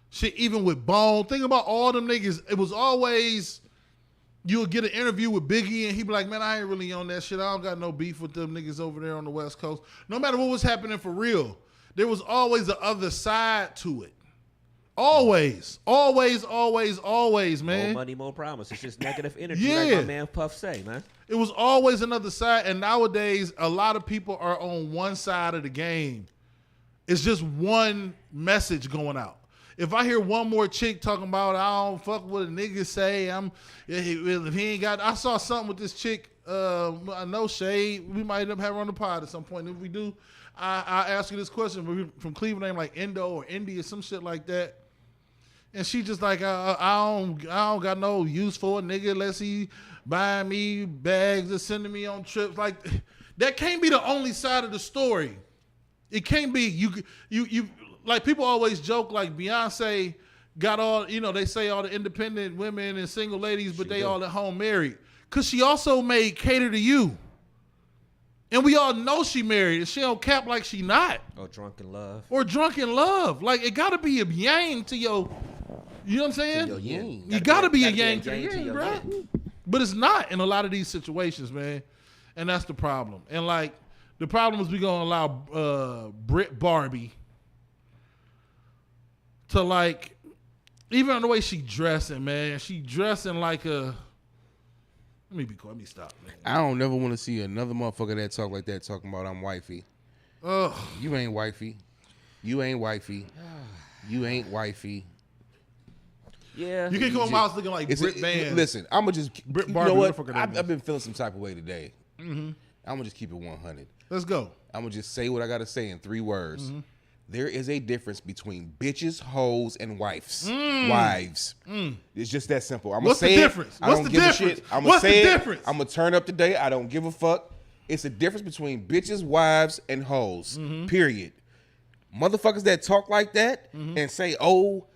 shit, even with Bone. Think about all them niggas. It was always you would get an interview with Biggie and he'd be like, man, I ain't really on that shit. I don't got no beef with them niggas over there on the West Coast. No matter what was happening for real, there was always the other side to it. Always, man. More money, more promise. It's just negative energy, Yeah. like my man Puff say, man. It was always another side, and nowadays a lot of people are on one side of the game, It's just one message going out. If I hear one more chick talking about I don't fuck what a nigga say, if he ain't got. I saw something with this chick. No shade. We might end up having her on the pod at some point. If we do, I ask you this question from Cleveland, name like Indo or Indy or some shit like that. And she just like I don't got no use for a nigga unless he buying me bags or sending me on trips. Like that can't be the only side of the story. It can't be you like people always joke like Beyonce got all, they say all the independent women and single ladies, but they all at home married. Cause she also made Cater to You. And we all know she married and she don't cap like she not. Or Drunk in Love. Like it gotta be a yang to your, you know what I'm saying? To your yin. You gotta be a yang to yang your yin, to your bro. yin. But it's not in a lot of these situations, man. And that's the problem. And like the problem is we gonna allow Brit Barbie to like, even on the way she dressing, man. She dressing like a. Let me be quiet. Let me stop, man. I don't never want to see another motherfucker that talk like that talking about I'm wifey. Ugh. You ain't wifey. You ain't wifey. You ain't wifey. Yeah. You can come on my house looking like Brit Band. Listen, I'm gonna just. Brit You Barbie, know what the what? fuck her name I've been feeling some type of way today. Mm-hmm. I'm gonna just keep it 100. Let's go. I'm gonna just say what I gotta say in 3 words. Mm-hmm. There is a difference between bitches, hoes, and wives. It's just that simple. I'm What's gonna say the difference? I What's don't the give difference? a shit. I'm gonna What's say the it. difference? I'm gonna turn up today. I don't give a fuck. It's a difference between bitches, wives, and hoes. Period. Motherfuckers that talk like that and say, "Oh,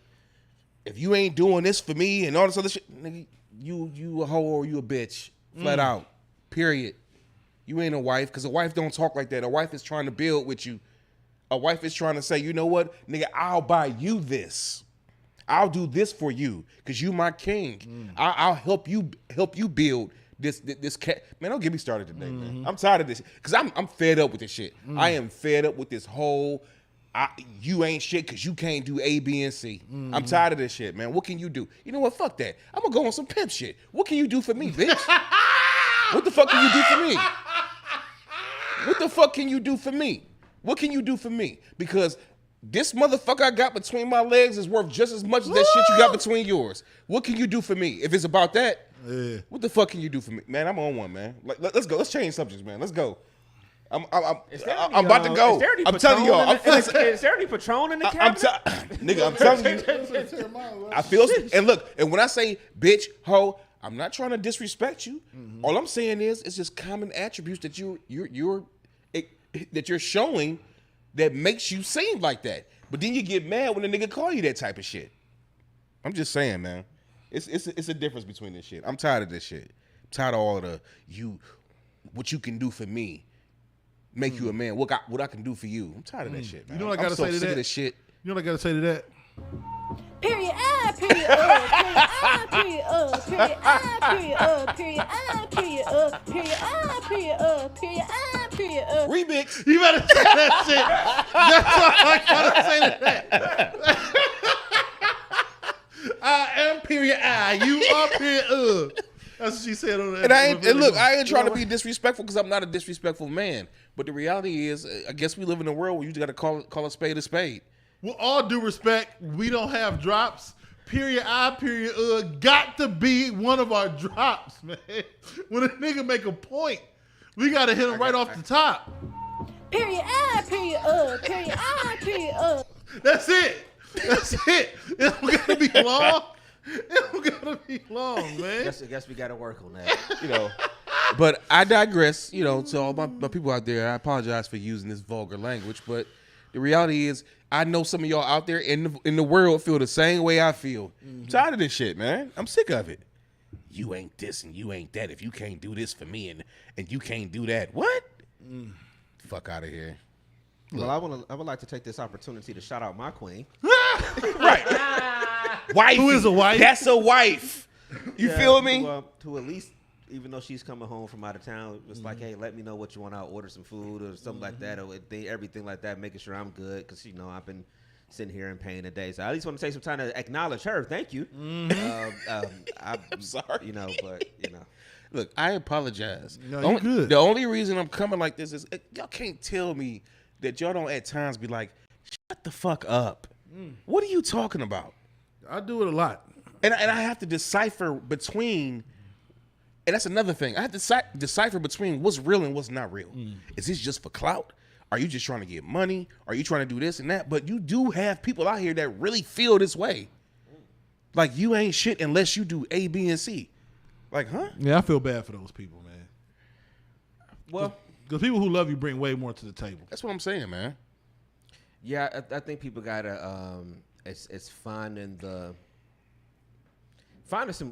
if you ain't doing this for me and all this other shit, nigga, you a hoe or you a bitch, flat out. Period. You ain't a wife, because a wife don't talk like that. A wife is trying to build with you. A wife is trying to say, you know what, nigga, I'll buy you this. I'll do this for you, because you my king. I'll help you build this cat. Man, don't get me started today, man. I'm tired of this, because I'm fed up with this shit. I am fed up with this whole, you ain't shit because you can't do A, B, and C. I'm tired of this shit, man. What can you do? You know what? Fuck that. I'm going to go on some pimp shit. What can you do for me, bitch? What the fuck can you do for me? What the fuck can you do for me? What can you do for me? Because this motherfucker I got between my legs is worth just as much as that shit you got between yours. What can you do for me? If it's about that, what the fuck can you do for me? Man, I'm on one, man. Like, let's go. Let's change subjects, man. Let's go. I'm about to go. I'm telling y'all. Is there any Patron in the cabinet? Nigga, I'm telling you. I feel, and look, and when I say bitch, hoe, I'm not trying to disrespect you. All I'm saying is, it's just common attributes that you're showing that makes you seem like that. But then you get mad when a nigga call you that type of shit. I'm just saying, man. It's a difference between this shit. I'm tired of this shit. I'm tired of all of the what you can do for me, make you a man. What I can do for you. I'm tired of that shit, man. You know what I gotta say to sick that? of this shit. You know what I gotta say to that? Period. Period. Period. Period. Period. Period. Period. Period. Remix. You better say that shit. That's all I gotta say to that. I am period I. You are period That's what she said on that. And look, I ain't trying to be disrespectful, because I'm not a disrespectful man. But the reality is, I guess we live in a world where you just got to call a spade a spade. With all due respect, we don't have drops. Period I, period got to be one of our drops, man. When a nigga make a point, we got to hit him right off the top. Period. Period. Period. That's it. That's it. It don't got to be long. It don't got to be long, man. I guess we got to work on that. But I digress, to all my people out there. I apologize for using this vulgar language, but the reality is, I know some of y'all out there in the world feel the same way I feel. I'm tired of this shit, man. I'm sick of it. You ain't this and you ain't that if you can't do this for me and you can't do that. What? Fuck out of here. Well, I would like to take this opportunity to shout out my queen. Right. Wife. Who is a wife? That's a wife. You feel me? To at least, even though she's coming home from out of town, it's like, hey, let me know what you want. I'll order some food or something like that, or everything like that, making sure I'm good, because I've been sitting here in pain today. So I at least want to take some time to acknowledge her. Thank you. I'm sorry. But Look, I apologize. No, you good. The only reason I'm coming like this is y'all can't tell me that y'all don't at times be like, Shut the fuck up. What are you talking about? I do it a lot. And I have to decipher between, and that's another thing. I have to decipher between what's real and what's not real. Is this just for clout? Are you just trying to get money? Are you trying to do this and that? But you do have people out here that really feel this way. Like, you ain't shit unless you do A, B, and C. Like, huh? Yeah, I feel bad for those people, man. Well, because people who love you bring way more to the table. That's what I'm saying, man. yeah, I think people gotta it's finding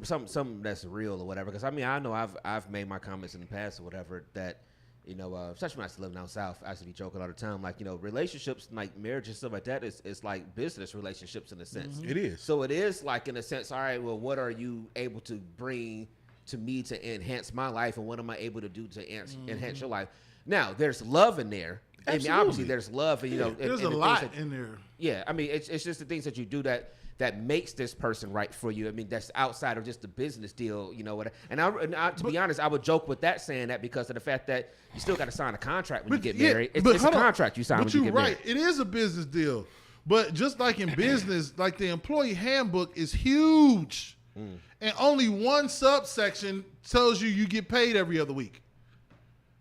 something that's real or whatever. Because I mean, I know I've made my comments in the past or whatever that, you know, especially when I used to live down south, I used to be joking all the time, like, you know, relationships, like marriage and stuff like that is like business relationships in a sense. It is. So it is like, in a sense, all right, well, what are you able to bring to me to enhance my life, and what am I able to do to enhance your life? Now, there's love in there. I mean, obviously, there's love, and, you know, There's and a lot in there. Yeah, I mean, it's just the things that you do that makes this person right for you. I mean, that's outside of just the business deal, you know what? And I to be honest, I would joke with that, saying that because of the fact that you still got to sign a contract when you get married. It's a contract you sign when you get married. But you're right, it is a business deal. But just like in business, like the employee handbook is huge, and only one subsection tells you get paid every other week.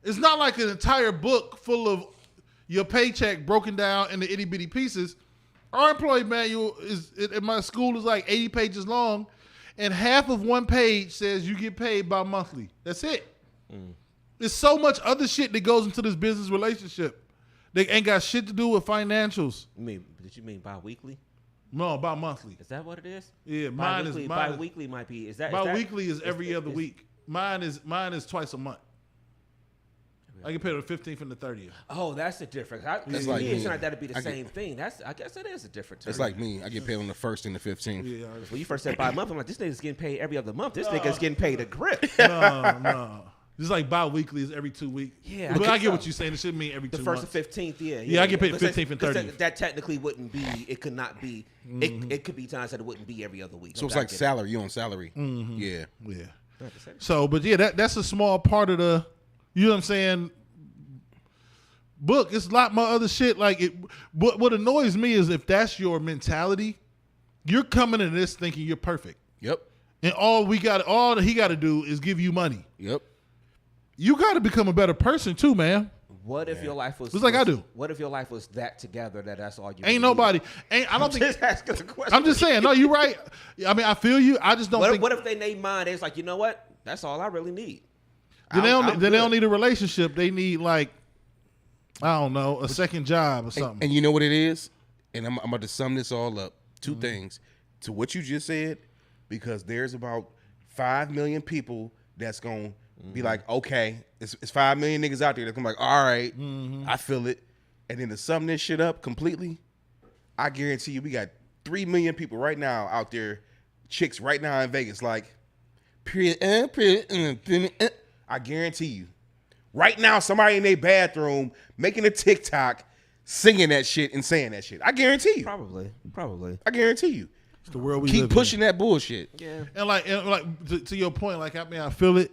It's not like an entire book full of your paycheck broken down into itty bitty pieces. Our employee manual at my school is like 80 pages long, and half of one page says you get paid bi-monthly. That's it. There's so much other shit that goes into this business relationship. They ain't got shit to do with financials. Did you mean bi-weekly? No, bi-monthly. Is that what it is? Yeah, bi-weekly might be. Bi-weekly is every other week. Mine is twice a month. I get paid on the 15th and the 30th. Oh, that's the difference. It's like it's me. not that'd be the same thing. I guess it is a different term. It's like me. I get paid on the 1st and the 15th. Yeah. When you first said by month, I'm like, this nigga's getting paid every other month. This nigga's getting paid a grip. No. Just like bi-weekly is every 2 weeks. Yeah, But I get what you're saying. It shouldn't mean every 2 months. The 1st and 15th, yeah. Yeah, I get paid But 15th and 30th. That technically wouldn't be, it could not be, it could be times that it wouldn't be every other week. So it's like salary. You on salary. Yeah. Yeah. So, but yeah, that's a small part of the, you know what I'm saying, book. It's a lot more other shit. Like, what annoys me is if that's your mentality, you're coming into this thinking you're perfect. Yep. And all he got to do is give you money. Yep. You got to become a better person too, man. What if your life was just like I do? What if your life was that together that's all you ain't nobody? I don't think. Just asking the question. I'm just saying. No, you're right. I mean, I feel you. I just don't think. What if they name mine? It's like, you know what? That's all I really need. Then they don't need a relationship. They need, like, I don't know, a second job or something. And you know what it is? And I'm about to sum this all up. Two things to what you just said, because there's about 5 million people that's going to be like, okay, it's 5 million niggas out there that's going to be like, all right, I feel it. And then to sum this shit up completely, I guarantee you we got 3 million people right now out there, chicks right now in Vegas, like, I guarantee you. Right now, somebody in their bathroom making a TikTok, singing that shit and saying that shit. I guarantee you. Probably. I guarantee you. It's the world we Keep live pushing that bullshit. Yeah. And like to your point, like, I mean, I feel it.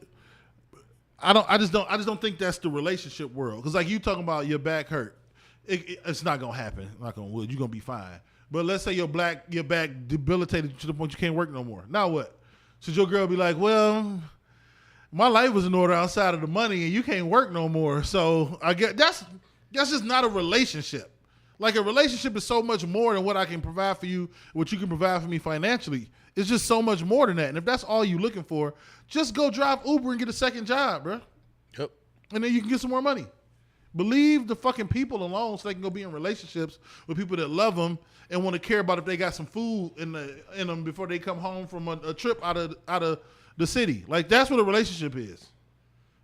I just don't think that's the relationship world. Because like you talking about your back hurt, it's not gonna happen. Knock on wood, you're gonna be fine. But let's say your back debilitated to the point you can't work no more. Now what? Should your girl be like, well, my life was in order outside of the money, and you can't work no more? So I get that's just not a relationship. Like, a relationship is so much more than what I can provide for you, what you can provide for me financially. It's just so much more than that. And if that's all you're looking for, just go drive Uber and get a second job, bro. Yep. And then you can get some more money. But leave the fucking people alone so they can go be in relationships with people that love them and want to care about if they got some food in them before they come home from a trip out of the city. Like, that's what a relationship is.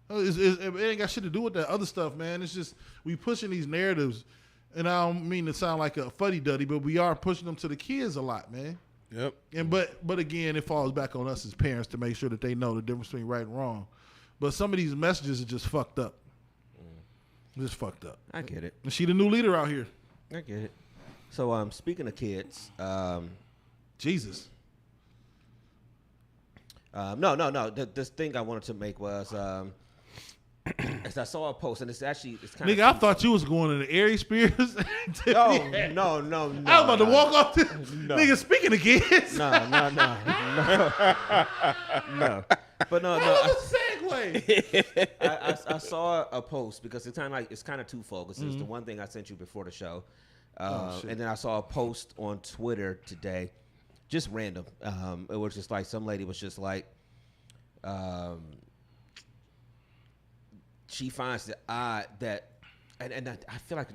It ain't got shit to do with that other stuff, man. It's just we pushing these narratives, and I don't mean to sound like a fuddy-duddy, but we are pushing them to the kids a lot, man. Yep. And but again, it falls back on us as parents to make sure that they know the difference between right and wrong. But some of these messages are just fucked up. Just fucked up. I get it. And she the new leader out here. I get it. So speaking of kids, Jesus. No. This thing I wanted to make was as I saw a post, and it's kind of Nigga, I thought you was going into Aries Spears. No. I was about to walk off this. Nigga, speaking of kids. No. But no. That was a segue. I saw a post because it's kind of twofold. It's the one thing I sent you before the show, and then I saw a post on Twitter today, just random. It was just like some lady was just like, she finds it odd that, and I feel like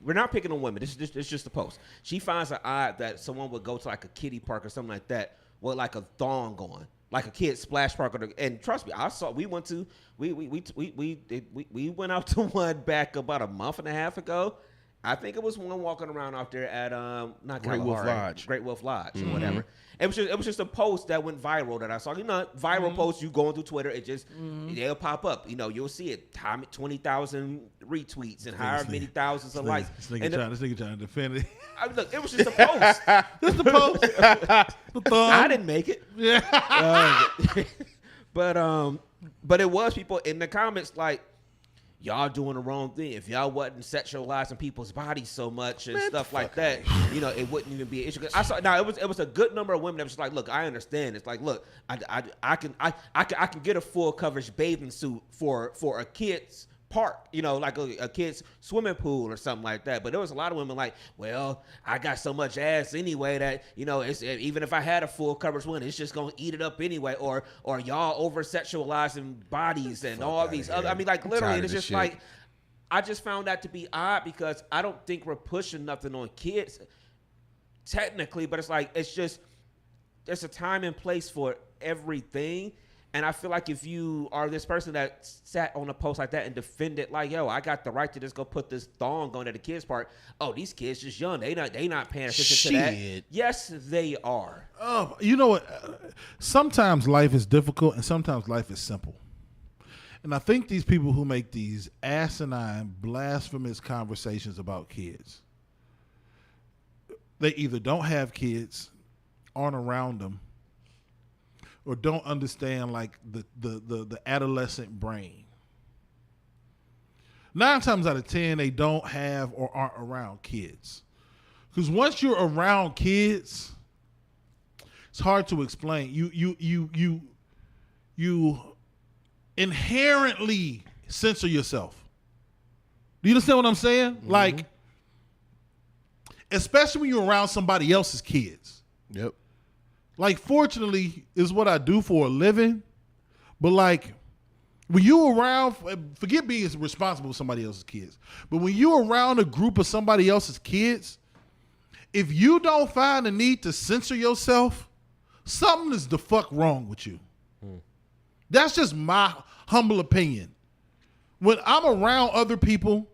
we're not picking on women. It's just a post. She finds it odd that someone would go to like a kiddie park or something like that with like a thong on. Like a kid's splash park, and trust me, we went out to one back about a month and a half ago. I think it was one walking around out there at not Great Wolf Lodge. Great Wolf Lodge or whatever. It was just a post that went viral that I saw. Viral posts, you going through Twitter, it just they'll pop up. You'll see it. 20,000 retweets and however many thousands of likes. This nigga trying to defend it. Look, it was just a post. Just the post. The thumb. I didn't make it. Yeah. But it was people in the comments like, y'all doing the wrong thing. If y'all wasn't sexualizing people's bodies so much and stuff like that, it wouldn't even be an issue. I saw now it was a good number of women that was just like, look, I understand. It's like, look, I can get a full coverage bathing suit for a kid's park, like a kid's swimming pool or something like that. But there was a lot of women like, well, I got so much ass anyway that it's, even if I had a full coverage one, it's just gonna eat it up anyway. Or y'all over sexualizing bodies and all these other. I mean, like literally, it's just like I just found that to be odd because I don't think we're pushing nothing on kids technically, but it's like there's a time and place for everything. And I feel like if you are this person that sat on a post like that and defended, like, yo, I got the right to just go put this thong on at the kids' part. Oh, these kids just young. They not paying attention to that. Yes, they are. You know what? Sometimes life is difficult and sometimes life is simple. And I think these people who make these asinine, blasphemous conversations about kids, they either don't have kids, aren't around them, or don't understand like the adolescent brain. 9 times out of 10, they don't have or aren't around kids. Because once you're around kids, it's hard to explain. You inherently censor yourself. Do you understand what I'm saying? Mm-hmm. Like, especially when you're around somebody else's kids. Yep. Like, fortunately, is what I do for a living. But, like, when you around, forget being responsible for somebody else's kids. But when you're around a group of somebody else's kids, if you don't find the need to censor yourself, something is the fuck wrong with you. That's just my humble opinion. When I'm around other people,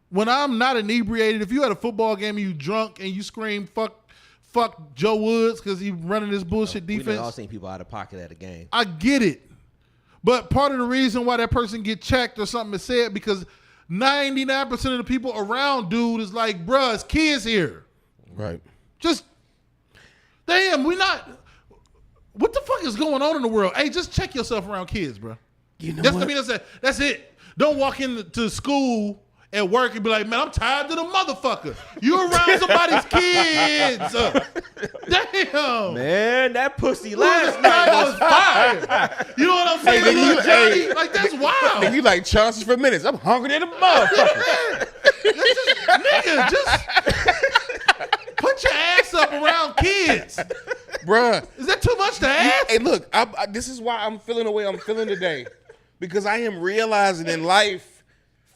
when I'm not inebriated, if you at a football game and you drunk and you scream, fuck Joe Woods because he's running this bullshit defense. We've all seen people out of pocket at a game. I get it. But part of the reason why that person get checked or something is said because 99% of the people around dude is like, bruh, it's kids here. Right. Just, damn, we not, what the fuck is going on in the world? Hey, just check yourself around kids, bro. You know what? I mean, that's it. Don't walk into school at work and be like, man, I'm tired of the motherfucker. You around somebody's kids. Damn. Man, that pussy last night was fire. You know what I'm saying? Hey, like, that's wild. And you like chances for minutes. I'm hungry than a motherfucker. Just put your ass up around kids. Bruh. Is that too much to ask? Hey, look, this is why I'm feeling the way I'm feeling today. Because I am realizing in life,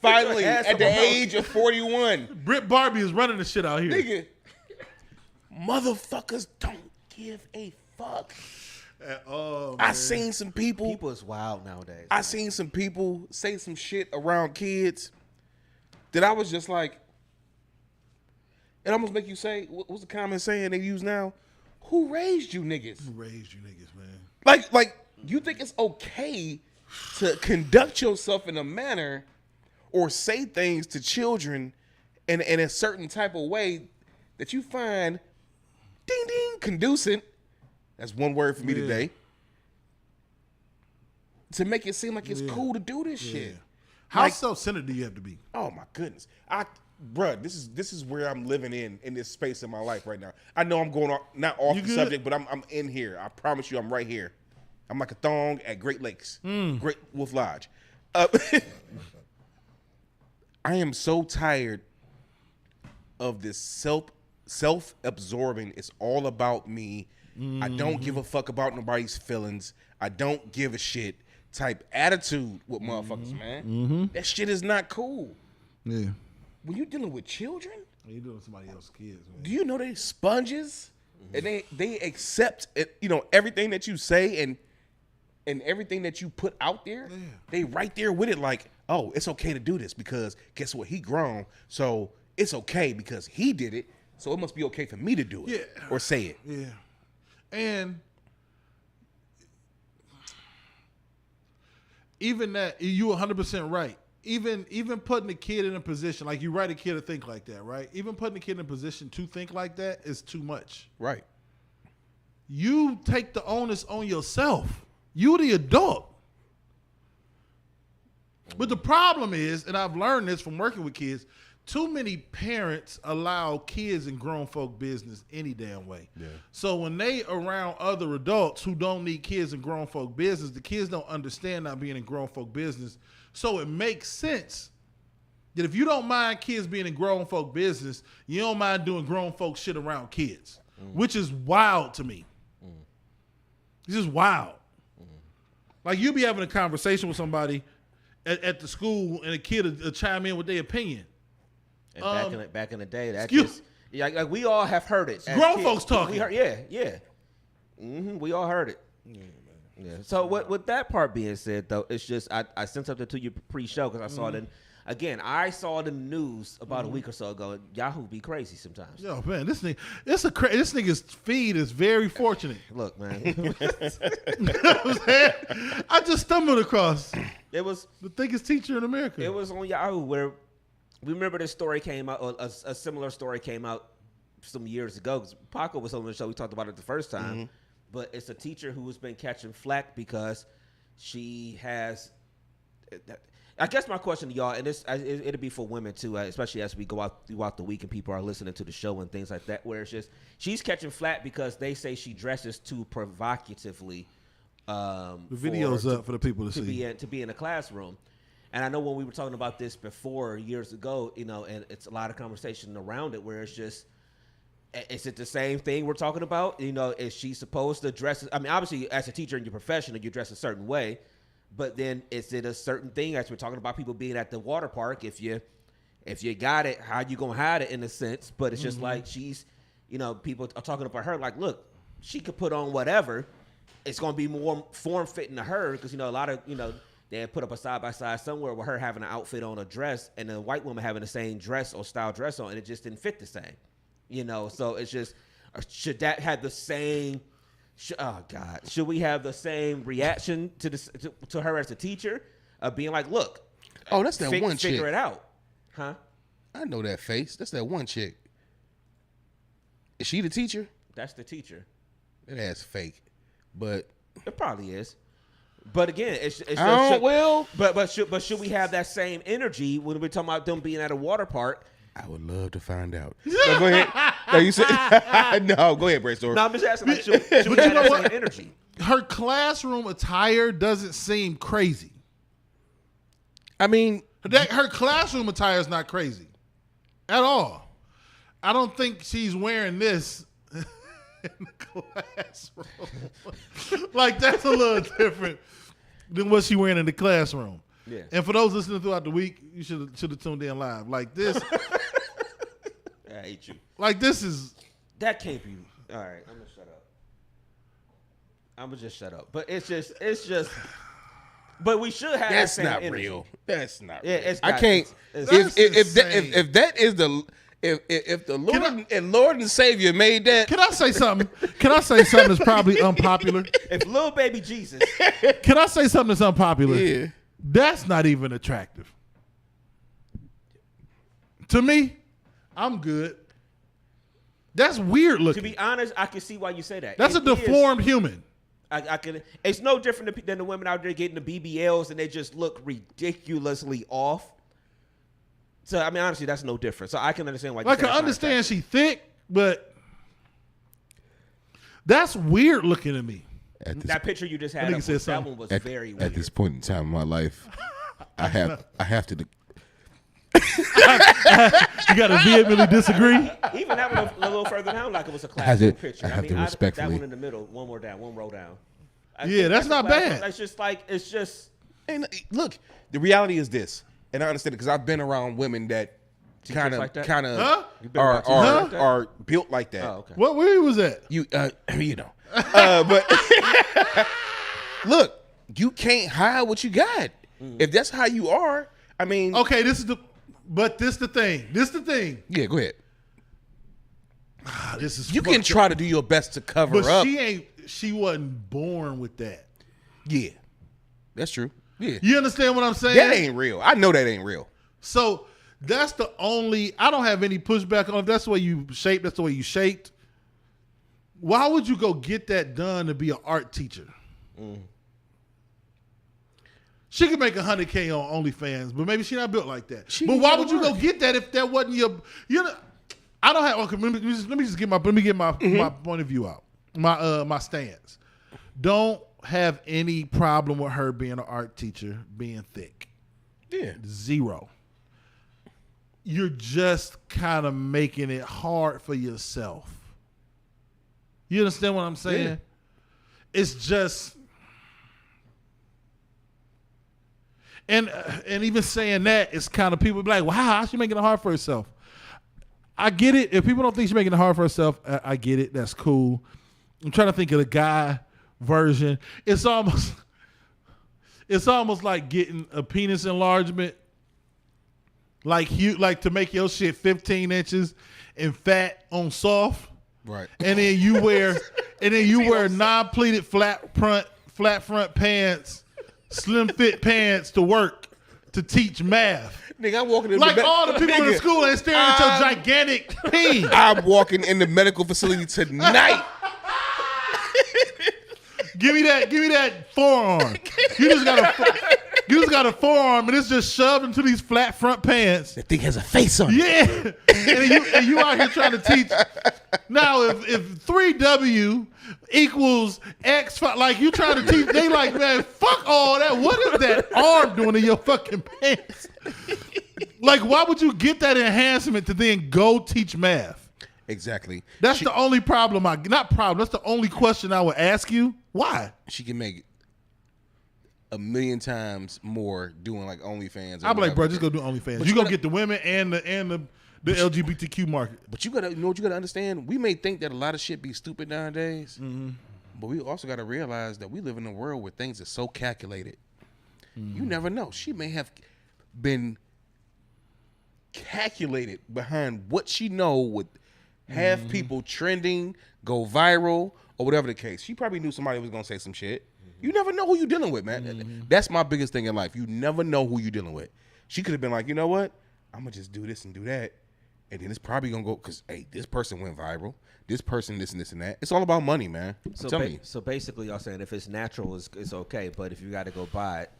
finally, at the age of 41. Britt Barbie is running the shit out here. Nigga, motherfuckers don't give a fuck. I seen some people. People is wild nowadays. I seen some people say some shit around kids that I was just like, it almost make you say, what's the common saying they use now? Who raised you niggas? Who raised you niggas, man? Like you think it's okay to conduct yourself in a manner or say things to children in a certain type of way that you find ding ding conducive. That's one word for me today. to make it seem like it's cool to do this shit. How Like- self-centered do you have to be? Oh my goodness, bruh, this is where I'm living in this space in my life right now. I know I'm going not off You the good? subject, but I'm in here. I promise you, I'm right here. I'm like a thong at Great Lakes, Great Wolf Lodge. I am so tired of this self-absorbing. It's all about me. I don't give a fuck about nobody's feelings. I don't give a shit type attitude with motherfuckers, man. That shit is not cool. Yeah. When you're dealing with children, You doing somebody else's kids, man. do you know they sponges and they accept it, everything that you say and everything that you put out there. They right there with it, like, oh, it's okay to do this because guess what? He grown, so it's okay because he did it. So it must be okay for me to do it or say it. Yeah. And even that, you 100% right. Even putting a kid in a position, like you write a kid to think like that, right? Even putting a kid in a position to think like that is too much. Right. You take the onus on yourself. You the adult. But the problem is, and I've learned this from working with kids, too many parents allow kids in grown folk business any damn way. Yeah. So when they around other adults who don't need kids in grown folk business, the kids don't understand not being in grown folk business. So it makes sense that if you don't mind kids being in grown folk business, you don't mind doing grown folk shit around kids, which is wild to me. It's just wild. Like you be having a conversation with somebody at the school and a kid will chime in with their opinion. And back in the day, that just like we all have heard it. Grown folks talking. We heard, yeah. We all heard it. Yeah. So with that part being said, though, it's just I sent something to you pre-show because I saw it. Again, I saw it in the news about a week or so ago. Yahoo be crazy sometimes. Yo, man, this nigga's feed is very fortunate. Look, man, I just stumbled across it was the thickest teacher in America. It was on Yahoo where we remember this story came out. A similar story came out some years ago. Because Paco was on the show. We talked about it the first time. But it's a teacher who has been catching flack because she has. I guess my question to y'all, and it'll be for women too, especially as we go out throughout the week and people are listening to the show and things like that, where it's just she's catching flack because they say she dresses too provocatively. The video's up for the people to see. To be in a classroom. And I know when we were talking about this before years ago, and it's a lot of conversation around it where it's just, is it the same thing we're talking about? Is she supposed to dress? I mean, obviously, as a teacher in your profession, you dress a certain way. But then is it a certain thing, as we're talking about people being at the water park, if you got it, how you going to hide it in a sense? But it's just like she's, people are talking about her like, look, she could put on whatever. It's going to be more form-fitting to her because, a lot of, they had put up a side-by-side somewhere with her having an outfit on a dress and a white woman having the same dress or style dress on, and it just didn't fit the same. So it's just, should that have the same... Oh God! Should we have the same reaction to her as a teacher, being like, "Look, that's that one chick. Figure it out, huh?" I know that face. That's that one chick. Is she the teacher? That's the teacher. That ass fake, but it probably is. But again, but should we have that same energy when we're talking about them being at a water park? I would love to find out. No, go ahead. No, you said no. Go ahead, Brainstorm. No, I'm just asking. Like, should we have that same energy? Her classroom attire doesn't seem crazy. I mean, her classroom attire is not crazy at all. I don't think she's wearing this in the classroom. Like that's a little different than what she wearing in the classroom. Yeah. And for those listening throughout the week, you should have tuned in live. Like this. I hate you. Like this is. That can't be. All right, I'm gonna shut up. I'm gonna just shut up. But it's just. But we should have. That's that same not energy. real. That's not. Yeah, real. I can't. If that is the. If the Lord and Savior made that. Can I say something? Can I say something that's probably unpopular? If little baby Jesus. Can I say something that's unpopular? Yeah. That's not even attractive. To me, I'm good. That's weird looking. To be honest, I can see why you say that. That's a deformed human. I can. It's no different than the women out there getting the BBLs and they just look ridiculously off. So I mean, honestly, that's no different. So I can understand why. I can understand she thick, but that's weird looking to me. That picture you just had, that one was very weird. At this point in time in my life, I have to. You got to vehemently disagree. Even that one a little further down, like it was a classic picture. I have to respectfully. That one in the middle, one more down, one row down. Yeah, that's not bad. It's just like it's just. And look, the reality is this, and I understand it because I've been around women that kind of are built like that. Oh, okay. What where was that? You know, but look, you can't hide what you got. If that's how you are, I mean, okay, this is the thing. Yeah, go ahead. This is you can try to do your best to cover up. But she wasn't born with that. Yeah, that's true. Yeah, you understand what I'm saying? That ain't real. I know that ain't real. So that's the only. I don't have any pushback on. If that's the way you shaped, that's the way you shaped. Why would you go get that done to be an art teacher? She could make $100K on OnlyFans, but maybe she's not built like that. But why would you go get that if that wasn't your? You know, I don't have. Okay, let me just get my my point of view out. My stance. Don't have any problem with her being an art teacher, being thick. Yeah, 0. You're just kind of making it hard for yourself. You understand what I'm saying? Yeah. It's just, and even saying that, it's kind of people be like, "Wow, how's she making it hard for herself?" I get it. If people don't think she's making it hard for herself, I get it. That's cool. I'm trying to think of the guy version. It's almost like getting a penis enlargement, like to make your shit 15 inches and fat on soft. Right. And then you wear non-pleated flat front pants, slim fit pants to work to teach math. Nigga, I'm walking in like all the people in the school ain't staring at your gigantic pee. I'm walking in the medical facility tonight. Give me that forearm. You just got a forearm and it's just shoved into these flat front pants. That thing has a face on it. Yeah. and you out here trying to teach. Now, if 3W equals X, like you trying to teach, they like, man, fuck all that. What is that arm doing in your fucking pants? Like, why would you get that enhancement to then go teach math? Exactly. That's the only problem. That's the only question I would ask you. Why? She can make 1,000,000 times more doing like OnlyFans. I'd be like, bro, just go do OnlyFans. You gonna get the women and the LGBTQ market. But you know what you gotta understand? We may think that a lot of shit be stupid nowadays, but we also gotta realize that we live in a world where things are so calculated. You never know. She may have been calculated behind what she know would have people trending, go viral, or whatever the case. She probably knew somebody was gonna say some shit. You never know who you're dealing with, man. That's my biggest thing in life. You never know who you're dealing with. She could have been like, you know what? I'm gonna just do this and do that, and then it's probably gonna go because hey, this person went viral. This person, this and this and that. It's all about money, man. So basically, y'all saying if it's natural, it's okay, but if you got to go buy it,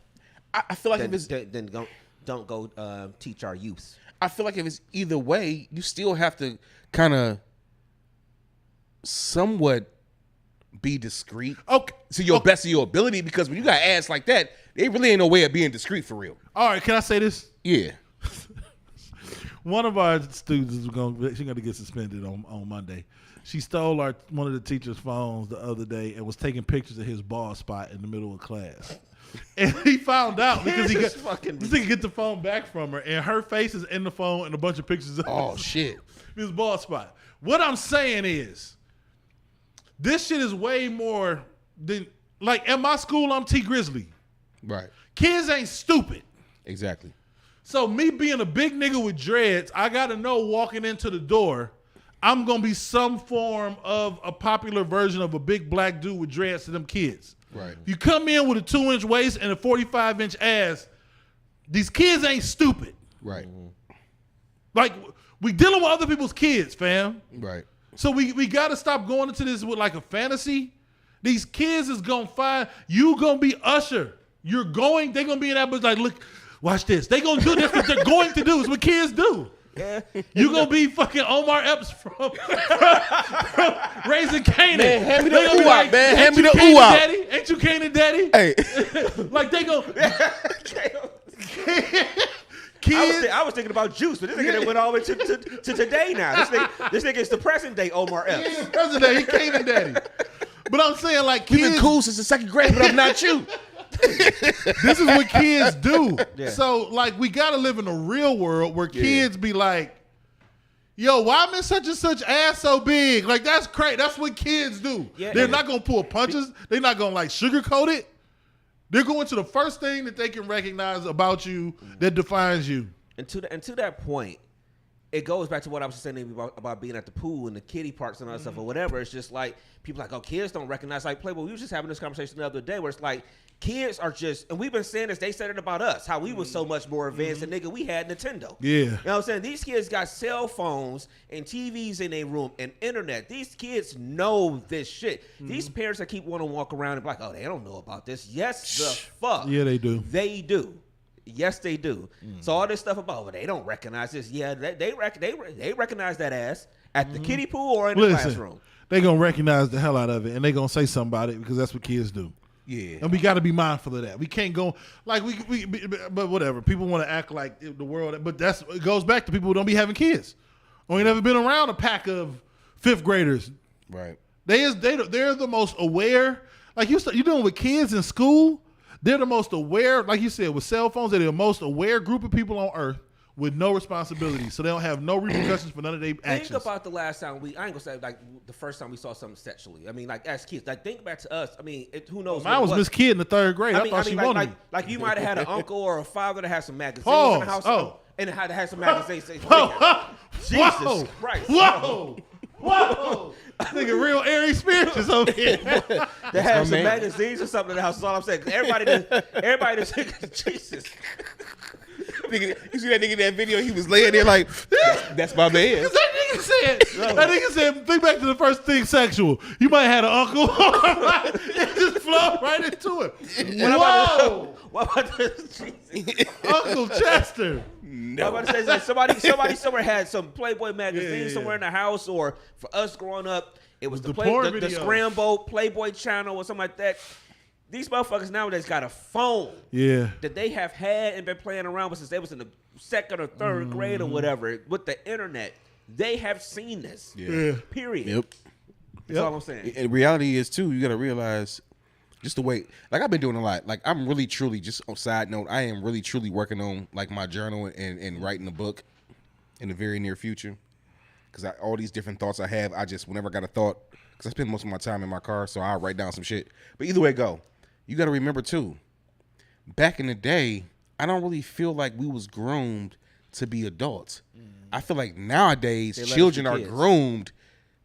I feel like then don't go teach our youth. I feel like if it's either way, you still have to kind of somewhat be discreet. Okay. To your best of your ability, because when you got ass like that, there really ain't no way of being discreet for real. All right, can I say this? Yeah. One of our students she's gonna get suspended on Monday. She stole one of the teacher's phones the other day and was taking pictures of his bald spot in the middle of class. And he found out because he could get the phone back from her, and her face is in the phone and a bunch of pictures of his bald spot. What I'm saying is, this shit is way more than, like, at my school, I'm T Grizzly. Right. Kids ain't stupid. Exactly. So me being a big nigga with dreads, I got to know walking into the door, I'm going to be some form of a popular version of a big black dude with dreads to them kids. Right. If you come in with a 2-inch waist and a 45-inch ass, these kids ain't stupid. Right. Like, we dealing with other people's kids, fam. Right. So we got to stop going into this with like a fantasy These kids is gonna find you gonna be Usher. They're gonna be in that, but like, look, watch this. They gonna do this. What they're going to do is what kids do. Yeah. You gonna be fucking Omar Epps from Raising Canaan. Man, hand me the They gonna be ooh-ah, man. Hand me "Ain't the you Canaan ooh-ah." daddy? Ain't you Canaan daddy? Hey, Like they go. Kids. I was thinking about Juice, but this nigga went all the way to today now. This nigga is the present day Omar He Epps. ain't the president. He Canaan daddy. But I'm saying like we've kids. been cool since the second grade, but I'm not you. This is what kids do. Yeah. So like we gotta live in a real world where kids be like, yo, why am such and such ass so big? Like that's crazy. That's what kids do. Yeah. They're not gonna pull punches. They're not gonna like sugarcoat it. They're going to the first thing that they can recognize about you that defines you. And to that point, it goes back to what I was saying about being at the pool and the kiddie parks and all that stuff or whatever. It's just like people like, oh, kids don't recognize. Like Playboy, we were just having this conversation the other day where it's like kids are just, and we've been saying this. They said it about us, how we was so much more advanced than nigga. We had Nintendo. Yeah. You know what I'm saying? These kids got cell phones and TVs in their room and internet. These kids know this shit. These parents that keep wanting to walk around and be like, oh, they don't know about this. Yes, the fuck. Yeah, they do. They do. Yes, they do. So all this stuff about, well, they don't recognize this. Yeah, they recognize that ass at the kiddie pool or in the classroom. They gonna recognize the hell out of it and they gonna say something about it because that's what kids do. Yeah. And we got to be mindful of that. We can't go like but whatever. People want to act like the world, but it goes back to people who don't be having kids or ain't never been around a pack of fifth graders. Right. They're the most aware. Like you're dealing with kids in school. They're the most aware, like you said, with cell phones. They're the most aware group of people on earth with no responsibility. So they don't have no repercussions for none of their actions. Think about the last time I ain't gonna say like the first time we saw something sexually. I mean, like as kids, like think back to us. I mean, who knows? Mine was Miss Kid in the third grade. I thought she wanted me. Like you might have had an uncle or a father that had some magazines Pause. in the house. Oh. And it had to have some magazines. Jesus Jesus Christ. Whoa. Whoa. Nigga, real Aries spirituals over here. They had some magazines or something in the house. That's all I'm saying. Everybody just Jesus. Nigga, you see that nigga in that video? He was laying there like, that's my man. That nigga said, think back to the first thing sexual. You might have had an uncle. It just flowed right into it. Whoa. What about this? Uncle Chester. No. I'm about to say like somebody somewhere had some Playboy magazine somewhere in the house, or for us growing up, it was the Scramble Playboy channel or something like that. These motherfuckers nowadays got a phone that they have had and been playing around with since they was in the second or third grade or whatever. With the internet, they have seen this. Yeah. Period. Yep. That's all I'm saying. And reality is too, you got to realize just the way, like I've been doing a lot. Like I'm really truly, just on side note, I am really truly working on like my journal and writing a book in the very near future. Because all these different thoughts I have, I just, whenever I got a thought, because I spend most of my time in my car, so I'll write down some shit. But either way it go, you got to remember too, back in the day, I don't really feel like we was groomed to be adults. I feel like nowadays children are groomed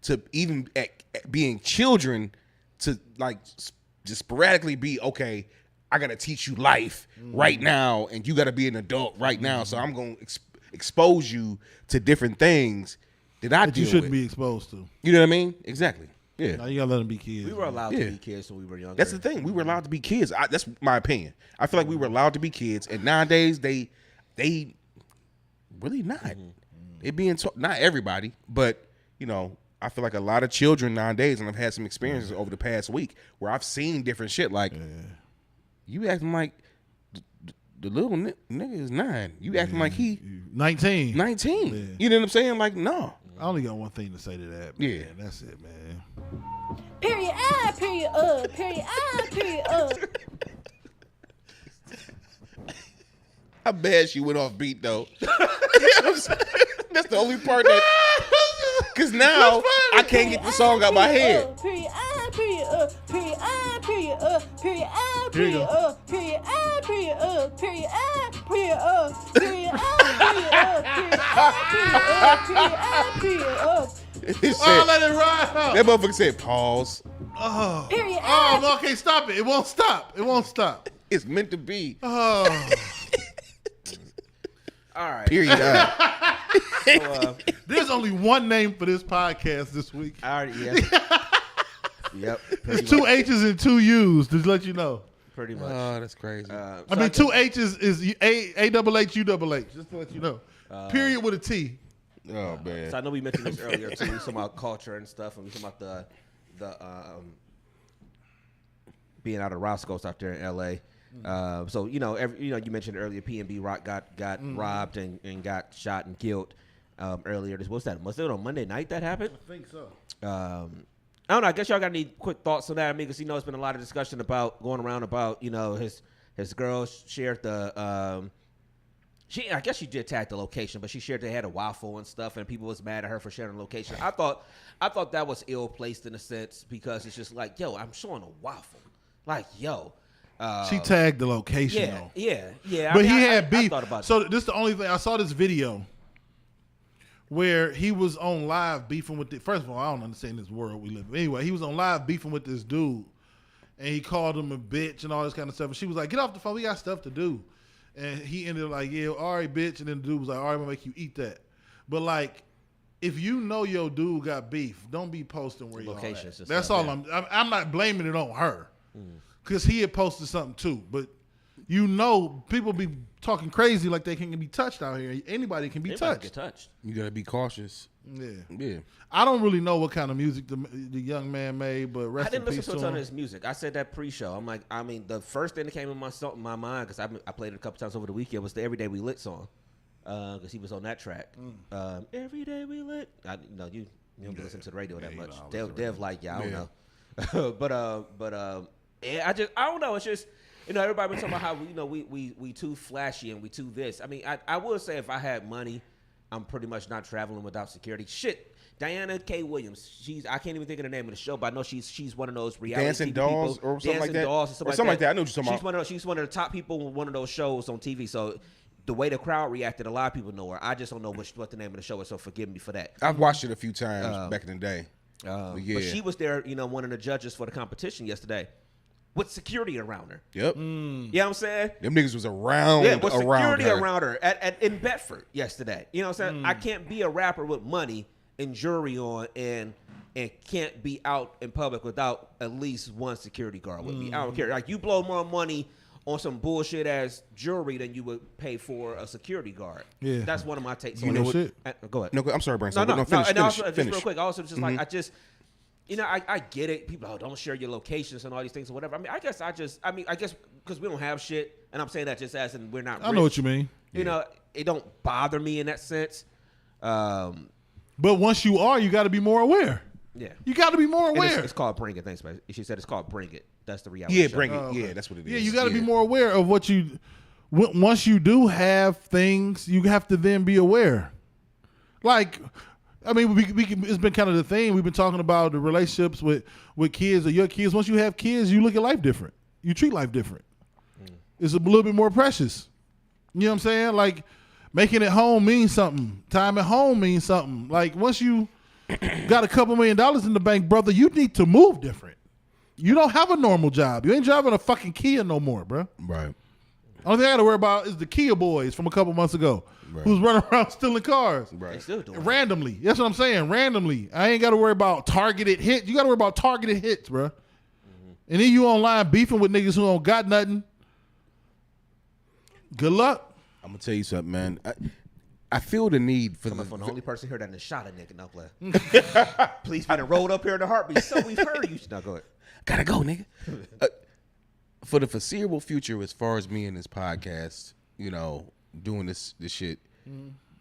to even at being children to like just sporadically be, okay, I got to teach you life right now and you got to be an adult right now. So I'm going to expose you to different things that you shouldn't be exposed to. You know what I mean? Exactly. Yeah. Now you gotta let them be kids. We were allowed to be kids when we were younger. That's the thing. We were allowed to be kids. That's my opinion. I feel like we were allowed to be kids, and nowadays they really not. It being not everybody, but you know, I feel like a lot of children nowadays, and I've had some experiences over the past week where I've seen different shit. Like you acting like the little nigga is 9. You acting like he 19. 19. Yeah. You know what I'm saying? Like no. I only got one thing to say to that. Man. Yeah, that's it, man. Period. Period. Period. Period. How bad she went off beat though. That's the only part that. Cause now I can't get the song out my head. Period. Period. Period. Period. Period. Period. Period. Period. Period. Period. Let it ride. That motherfucker said pause. Oh. Period. Oh, okay, stop it. It won't stop. It won't stop. It's meant to be. Oh. All right. Period. So, there's only one name for this podcast this week. yeah. Yep. It's 2 H's and 2 U's. Just let you know. Pretty much. Oh, that's crazy. I mean, 2 H's is A-double-H, U-double-H. Just to let you know. Period with a T. Oh, man. So I know we mentioned this earlier too. We talking about culture and stuff, and we talking about the being out of Roscoe's out there in L.A. So you you mentioned earlier PNB Rock got robbed and got shot and killed earlier. Was it on Monday night that happened? I think so. I don't know. I guess y'all got any quick thoughts on that? I mean, because it's been a lot of discussion going around about his girl shared the. I guess she did tag the location, but she shared they had a waffle and stuff, and people was mad at her for sharing the location. I thought that was ill placed in a sense because it's just like, yo, I'm showing a waffle, like, yo. She tagged the location though. Yeah. But he had beef. I thought about so this is the only thing I saw this video where he was on live beefing with first of all, I don't understand this world we live in. Anyway, he was on live beefing with this dude, and he called him a bitch and all this kind of stuff. And she was like, "Get off the phone. We got stuff to do." And he ended up like, "Yeah, all right, bitch." And then the dude was like, "All right, I'm gonna make you eat that." But like, if you know your dude got beef, don't be posting where you're at. That's all. I'm not blaming it on her, because he had posted something too. But people be talking crazy like they can be touched out here. Anybody can be touched. Get touched. You gotta be cautious. Yeah. I don't really know what kind of music the young man made, but I didn't listen to a ton of his music. I said that pre-show. I'm like, I mean, the first thing that came in my mind, because I played it a couple times over the weekend, was the "Every Day We Lit" song, because he was on that track. Every day we lit. You don't listen to the radio that much. Dev like, I don't know. but I don't know. It's just, everybody been talking about how we too flashy and we too this. I mean, I will say if I had money, I'm pretty much not traveling without security. Shit, Diana K. Williams. I can't even think of the name of the show, but I know she's one of those reality Dancing TV Dolls people. or something like that. Dolls or something like that. I know what you're talking about. She's one of the top people in one of those shows on TV. So the way the crowd reacted, a lot of people know her. I just don't know what the name of the show is, so forgive me for that. I've watched it a few times back in the day. But she was there, one of the judges for the competition yesterday, with security around her. Yep. You know what I'm saying? Them niggas was around. Yeah, with security her. around her in Bedford yesterday. You know what I'm saying? I can't be a rapper with money and jewelry on and can't be out in public without at least one security guard with me. I don't care. Like, you blow more money on some bullshit ass jewelry than you would pay for a security guard. Yeah, that's one of my takes. You know what? Go ahead. No, I'm sorry, Brandon. No. Finish. And also, just real quick, also just like I get it. People don't share your locations and all these things or whatever. I mean, I guess because we don't have shit, and I'm saying that just as in we're not rich. I know what you mean. It don't bother me in that sense. But once you are, you got to be more aware. Yeah. You got to be more aware. It's called Bring It. Thanks, man. She said it's called Bring It. That's the reality. Yeah, show. Bring It. Yeah, that's what it is. Yeah, you got to be more aware of what you. Once you do have things, you have to then be aware. Like, I mean, it's been kind of the thing. We've been talking about the relationships with kids or your kids. Once you have kids, you look at life different. You treat life different. It's a little bit more precious. You know what I'm saying? Like, making it home means something. Time at home means something. Like, once you got a couple $1 million in the bank, brother, you need to move different. You don't have a normal job. You ain't driving a fucking Kia no more, bro. Right. Only thing I got to worry about is the Kia boys from a couple months ago, who's running around stealing cars. Right. They still doing randomly. That's what I'm saying. Randomly. I ain't got to worry about targeted hits. You got to worry about targeted hits, bro. And then you online beefing with niggas who don't got nothing. Good luck. I'm gonna tell you something, man. I feel the need for from the only person here that done shot a nigga. No play. Please, I done rolled up here in the heartbeat. So we've heard you. Now go ahead. Gotta go, nigga. For the foreseeable future, as far as me and this podcast, doing this shit,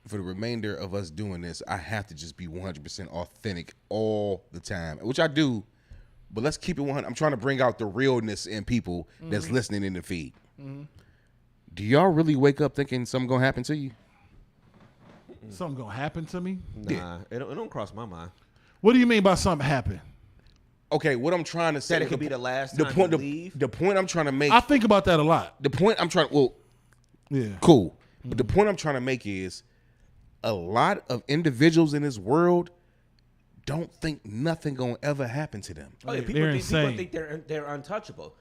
for the remainder of us doing this, I have to just be 100% authentic all the time, which I do. But let's keep it 100. I'm trying to bring out the realness in people that's listening in the feed. Do y'all really wake up thinking something gonna happen to you? Something gonna happen to me? Nah, it don't cross my mind. What do you mean by something happen? Okay, what I'm trying to say, that it could be the last time you leave. The point I'm trying to make. I think about that a lot. The point I'm trying. Well, yeah, cool. But the point I'm trying to make is, a lot of individuals in this world don't think nothing gonna ever happen to them. Oh, yeah, people think they're untouchable.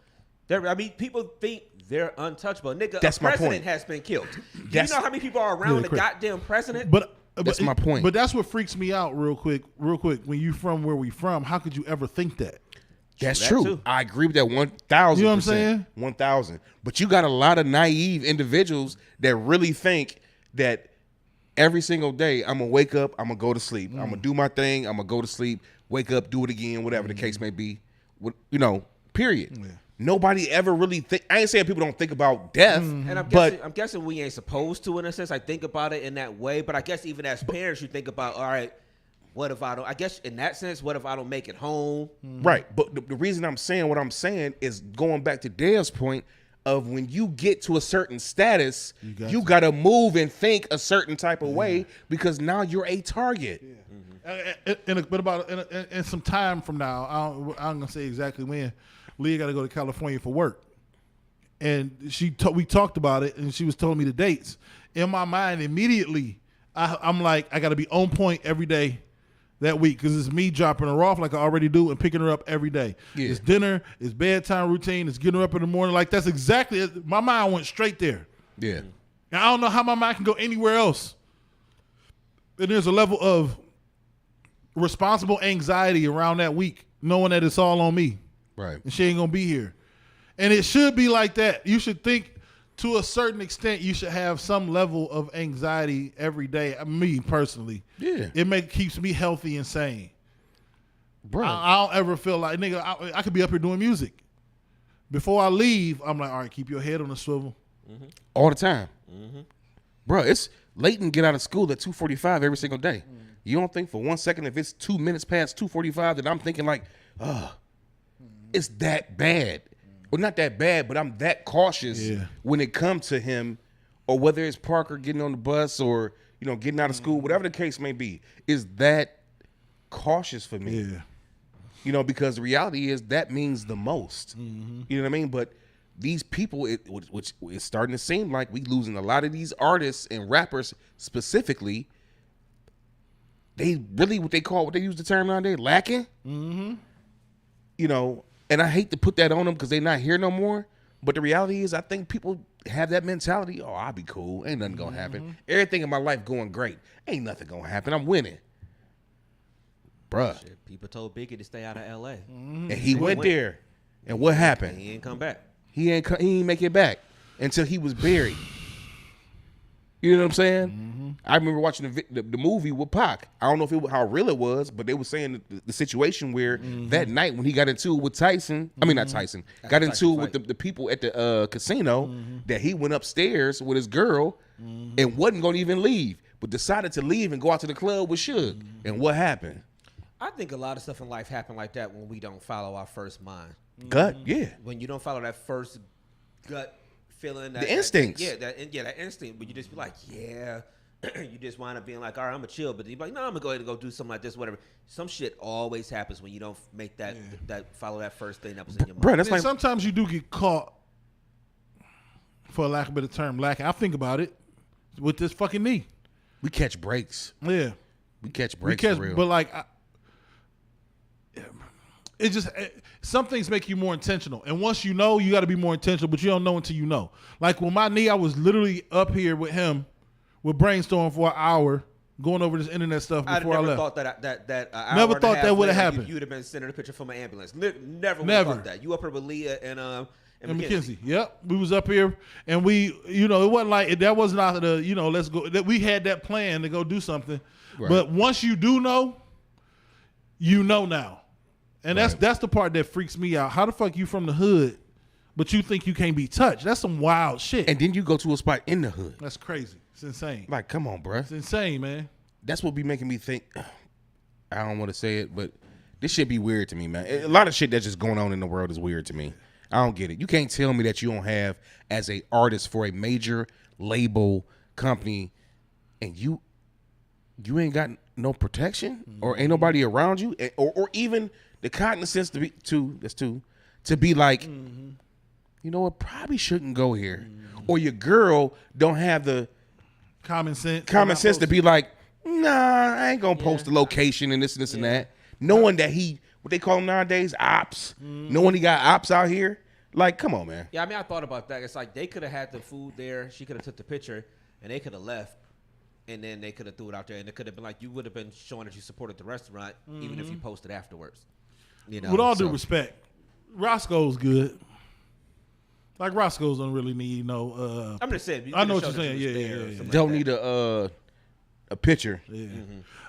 People think they're untouchable. Nigga, that's a president my point. Has been killed. Do you know how many people are around the goddamn president? But that's my point. But that's what freaks me out real quick. When you from where we from, how could you ever think that? That's That true. too. I agree with that 1,000%. You know what I'm saying? 1,000. But you got a lot of naive individuals that really think that every single day I'm gonna wake up, I'm gonna go to sleep, I'm gonna do my thing, I'm gonna go to sleep, wake up, do it again, whatever the case may be. Period. Yeah. Nobody ever really think. I ain't saying people don't think about death, And I'm guessing we ain't supposed to, in a sense. I think about it in that way, but I guess even as parents, you think about, all right, what if I don't? I guess in that sense, what if I don't make it home? Right. But the reason I'm saying what I'm saying is going back to Dale's point of when you get to a certain status, you got to move and think a certain type of way because now you're a target. Yeah. In some time from now, I'm gonna say exactly when. Leah got to go to California for work, and we talked about it, and she was telling me the dates. In my mind, immediately, I'm like, I got to be on point every day that week because it's me dropping her off like I already do and picking her up every day. Yeah. It's dinner, it's bedtime routine, it's getting her up in the morning. Like that's exactly it. My mind went straight there. Yeah, and I don't know how my mind can go anywhere else. And there's a level of responsible anxiety around that week, knowing that it's all on me. Right. And she ain't going to be here. And it should be like that. You should think to a certain extent you should have some level of anxiety every day. Me personally. Yeah. It keeps me healthy and sane. Bro. I don't ever feel like, nigga, I could be up here doing music. Before I leave, I'm like, all right, keep your head on the swivel. Mm-hmm. All the time. Mm-hmm. Bro, it's Leighton get out of school at 2:45 every single day. Mm. You don't think for 1 second if it's 2 minutes past 2:45 that I'm thinking like, it's that bad. Well, not that bad, but I'm that cautious when it comes to him, or whether it's Parker getting on the bus or getting out of school, whatever the case may be, is that cautious for me. Yeah. Because the reality is that means the most. Mm-hmm. You know what I mean? But these people, which is starting to seem like we losing a lot of these artists and rappers specifically. They really what they use the term nowadays, lacking. Mm-hmm. And I hate to put that on them because they're not here no more. But the reality is I think people have that mentality, oh, I'll be cool. Ain't nothing going to happen. Everything in my life going great. Ain't nothing going to happen. I'm winning. Bruh. Shit, people told Biggie to stay out of L.A. Mm-hmm. And he went there. And what happened? He ain't come back. He ain't make it back until he was buried. You know what I'm saying? Mm-hmm. I remember watching the movie with Pac. I don't know how real it was, but they were saying the situation where that night when he got into it with Tyson, I mean not Tyson, got into it with the people at the casino, that he went upstairs with his girl and wasn't going to even leave, but decided to leave and go out to the club with Suge. And what happened? I think a lot of stuff in life happen like that when we don't follow our first mind. Gut, yeah. When you don't follow that first gut feeling, the instincts. That instinct. But you just be like, yeah. You just wind up being like, all right, I'm gonna chill. But you're like, no, I'm gonna go ahead and go do something like this, whatever. Some shit always happens when you don't make that follow that first thing that was in your mind. Bro, that's like sometimes you do get caught, for lack of a better term, lacking. I think about it with this fucking knee. We catch breaks. Yeah, we catch breaks. For real. But like, some things make you more intentional. And once you know, you got to be more intentional. But you don't know until you know. Like with my knee, I was literally up here with him. We're brainstorming for an hour, going over this internet stuff before I left. Thought that never thought that would have happened. You'd have been sending a picture from an ambulance. Never thought that. You up here with Leah and McKenzie. Yep, we was up here, and we, it wasn't like that. Was not the, let's go. That we had that plan to go do something, right. But once you do know, now, and that's the part that freaks me out. How the fuck you from the hood, but you think you can't be touched? That's some wild shit. And then you go to a spot in the hood. That's crazy. It's insane. Like, come on, bro. It's insane, man. That's what be making me think. I don't want to say it, but this shit be weird to me, man. A lot of shit that's just going on in the world is weird to me. I don't get it. You can't tell me that you don't have, as a artist for a major label company, and you ain't got no protection, or ain't nobody around you, or even the cognizance to be like, you know what, probably shouldn't go here, or your girl don't have the common sense to be like, nah, I ain't gonna post the location and this and that, knowing that what they call them nowadays, ops, knowing he got ops out here. Like, come on, man. Yeah, I mean, I thought about that. It's like they could have had the food there. She could have took the picture, and they could have left, and then they could have threw it out there, and it could have been like you would have been showing that you supported the restaurant, even if you posted afterwards. With all due respect, Roscoe's good. Like Roscoe's don't really need no. I'm just saying. I know what you're saying. Yeah. Don't need a picture. Yeah.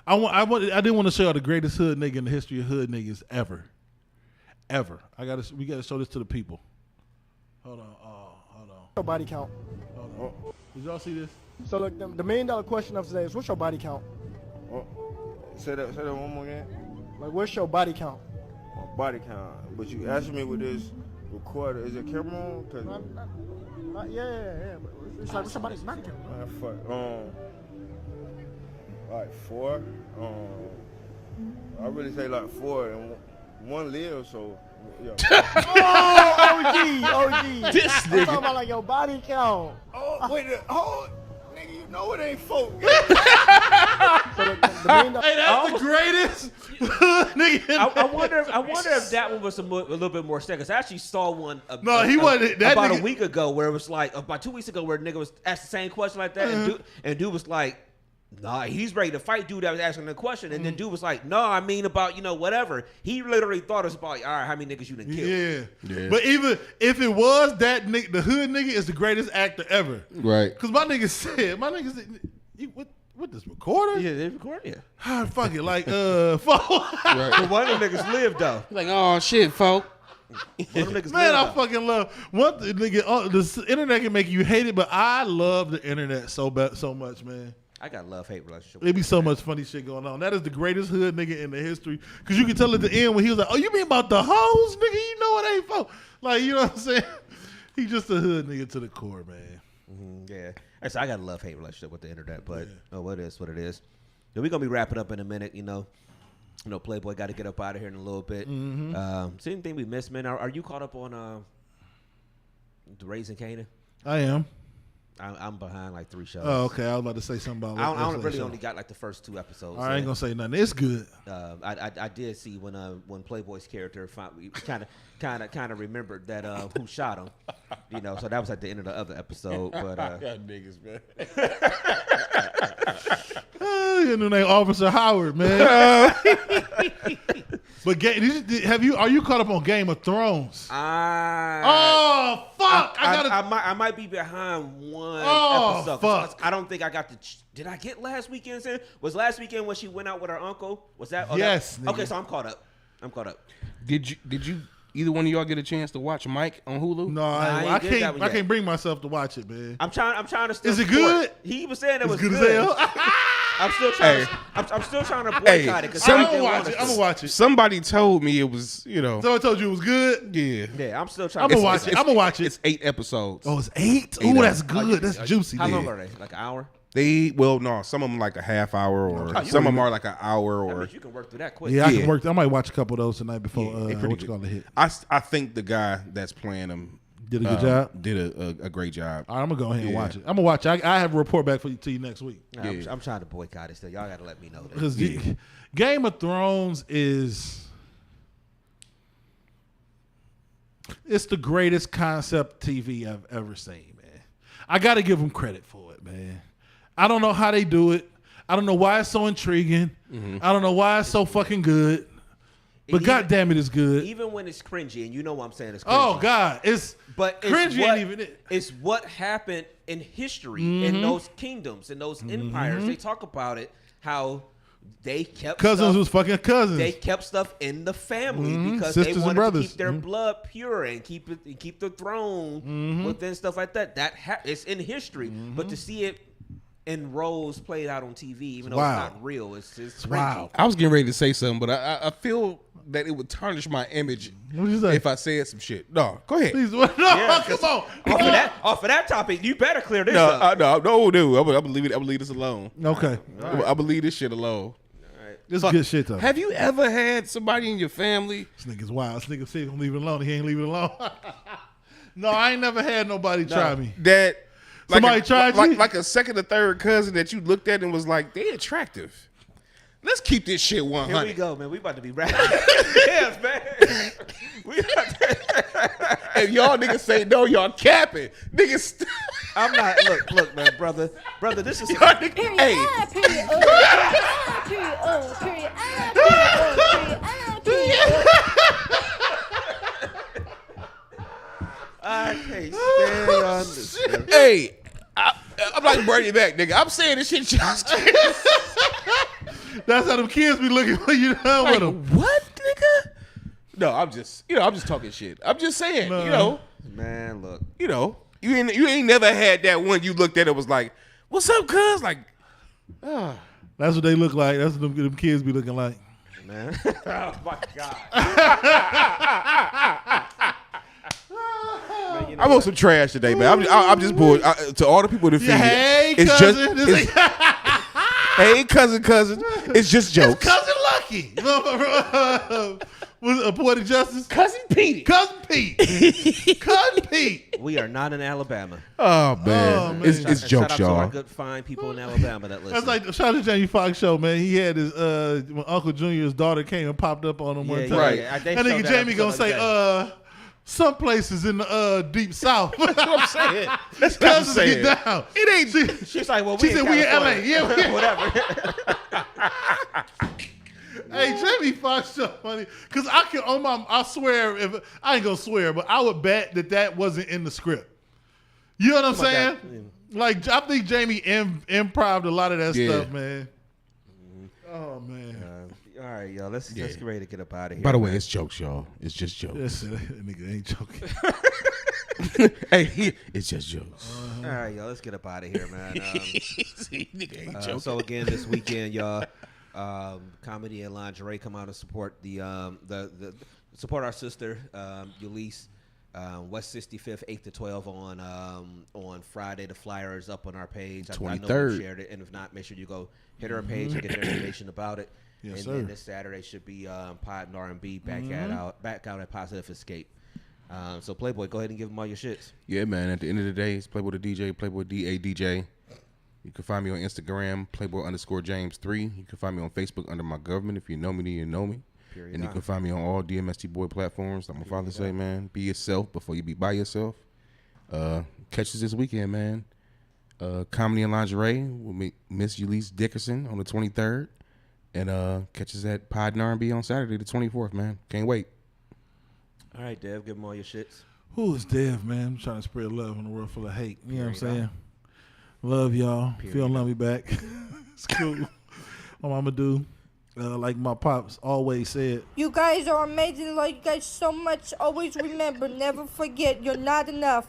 I didn't want to show y'all the greatest hood nigga in the history of hood niggas ever. We gotta show this to the people. Hold on. Your body count. Hold on. Did y'all see this? So look, the $1 million question of today is, what's your body count? Say that one more again. Like, what's your body count? My body count. But you asking me with this recorder, is it camera on? Cause Yeah. It's like, what's your body count? fuck. Like 4. I really say like 4 and one live. So yeah. OG. This I'm nigga. talking about like your body count. Oh wait, nigga, you know it ain't folk. So the $1 million. Hey, that's the greatest hood nigga. I wonder if that one was a little bit more steady. Cause I actually saw one. He wasn't. That about nigga, a week ago, where it was like about 2 weeks ago, where a nigga was asked the same question like that, and dude was like, "Nah, he's ready to fight." Dude that was asking the question, and then dude was like, "No, I mean about whatever." He literally thought it was about, all right, how many niggas you done killed? Yeah. But even if it was that nigga, the hood nigga is the greatest actor ever. Right. Cause my nigga said, with this recorder? Yeah, they record. Yeah, Ah, fuck it, like fuck. Right. but one of them niggas lived though. Like, oh shit, folk. One of them niggas Man, I lived, though. fucking love what the nigga. The internet can make you hate it, but I love the internet so much, man. I got a love-hate relationship. It be so much funny shit going on. That is the greatest hood nigga in the history. Cause you can tell at the end when he was like, "Oh, you mean about the hoes, nigga? You know it ain't folk." Like, you know what I'm saying? He just a hood nigga to the core, man. Yeah. So I got a love-hate relationship with the internet, but what it is. We're going to be wrapping up in a minute, Playboy got to get up out of here in a little bit. See anything we missed, man? Are you caught up on the Raising Kanan? I am. I'm behind like 3 shows. Oh, okay. I was about to say something about. I don't really only got like the first 2 episodes. I ain't gonna say nothing. It's good. I did see when Playboy's character kind of remembered that who shot him, So that was at the end of the other episode. But God niggas, man. Your new name Officer Howard, man. But are you caught up on Game of Thrones? Oh fuck! I might be behind one episode. Fuck. I don't think I got the. Did I get last weekend's in? Was last weekend when she went out with her uncle? Was that? Yes. Okay, so I'm caught up. Did you either one of y'all get a chance to watch Mike on Hulu? No, I can't bring myself to watch it, man. I'm trying to. Still Is it support. good? He was saying it was Good good. as hell. I'm still trying. I'm still trying to boycott it because I'm gonna watch it. Somebody told me it was, Someone told you it was good. Yeah. Yeah, I'm still trying. I'm gonna watch it. I'm gonna watch it. It's 8 episodes. Oh, it's 8? Ooh, that's good. That's juicy. How long man. are they? Like an hour? No, some of them like a half hour, or some of them are like an hour, I or mean, you can work through that quick. Yeah, I can work. I might watch a couple of those tonight before they pretty what you call the hit. I think the guy that's playing them Did a good job. Did a great job. All right, I'm gonna go ahead and watch it. I'm gonna watch it. I have a report back to you next week. Nah, I'm trying to boycott it still. Y'all got to let me know. Because Game of Thrones it's the greatest concept TV I've ever seen, man. I got to give them credit for it, man. I don't know how they do it. I don't know why it's so intriguing. Mm-hmm. I don't know why it's so fucking good. But goddamn it, it's good. Even when it's cringy, and you know what I'm saying, it's cringy. Oh God, but cringy ain't even it. It's what happened in history in those kingdoms, in those empires. They talk about it, how they kept cousins was fucking cousins. They kept stuff in the family because Sisters they wanted and brothers. to keep their blood pure and keep the throne within stuff like that. It's in history, but to see it in roles played out on TV, even though it's not real, it's cringy. I was getting ready to say something, but I feel that it would tarnish my image if I said some shit. No, go ahead. Please, come on. Off of that topic, you better clear this up. I'm gonna leave it. I'm gonna leave this alone. Okay, I'm gonna leave this shit alone. This is good shit though. Have you ever had somebody in your family? This nigga's wild. This nigga said leave it alone. He ain't leave it alone. No, I ain't never had nobody try me. That somebody tried you? Like a second or third cousin that you looked at and was like, they attractive. Let's keep this shit 100. Here we go, man. We about to be rapping. Yes, man. And y'all niggas say no, y'all capping. Niggas. I'm not. Look, man, brother, this is. Period. Hey. Hey, I'm like bringing it back, nigga. I'm saying this shit just. That's how them kids be looking when you done with them. What, nigga? No, I'm just talking shit. I'm just saying, Man, look. you ain't never had that one you looked at it was like, what's up, cuz? Like, That's what they look like. That's what them kids be looking like. Man. Oh, my God. Man, I'm on some trash today, man. I'm just bored. To all the people that feed Hey, it's cousin. just hey, cousin. It's just jokes. Cousin Lucky. Was Poetic Justice? Cousin Pete. Cousin Pete. we are not in Alabama. Oh man, it's jokes, Shout out to our y'all. good fine people in Alabama that listen. That's like shout out to Jamie Foxx show, man. He had his when Uncle Junior's daughter came and popped up on him one time. Right. Yeah, That nigga Jamie gonna say, some places in the deep south. That's what I'm saying. That's what I'm Cousins saying. get down. It ain't. She's like, well, She said we in LA. Yeah, whatever. Hey, Jamie Foxx so funny because I swear if I ain't gonna swear, but I would bet that wasn't in the script. You know what I'm saying? Like I think Jamie improv'd a lot of that stuff, man. Oh man. All right, y'all. Let's get ready to get up out of here. By the way, it's jokes, y'all. It's just jokes. Listen, that nigga ain't joking. Hey, it's just jokes. All right, y'all. Let's get up out of here, man. Nigga ain't joking. So again, this weekend, y'all, Comedy and Lingerie come out and support support our sister, Ulysses. West 65th, 8 to 12 on Friday. The flyer is up on our page. I know we 23rd. shared it, and if not, make sure you go hit our page and get the information about it. Yes, and sir. then this Saturday should be Pod and R&B back out at Positive Escape. So Playboy, go ahead and give them all your shits. Yeah, man. At the end of the day, it's Playboy the DJ, Playboy DA. You can find me on Instagram, Playboy_James3. You can find me on Facebook under my government. If you know me, then you know me. And you can find me on all DMST Boy platforms. Like my father say, man, be yourself before you be by yourself. Catch us this weekend, man. Comedy and Lingerie with me, Miss Ulysses Dickerson on the 23rd. And catch us at Pod and R&B on Saturday the 24th, man. Can't wait. All right, Dev, give them all your shits. Who is Dev, man? I'm trying to spread love in a world full of hate. You know what I'm saying? Love y'all. Feel love me back. It's cool. What I'm gonna do. Like my pops always said. You guys are amazing. Love you guys so much. Always remember, never forget, you're not enough.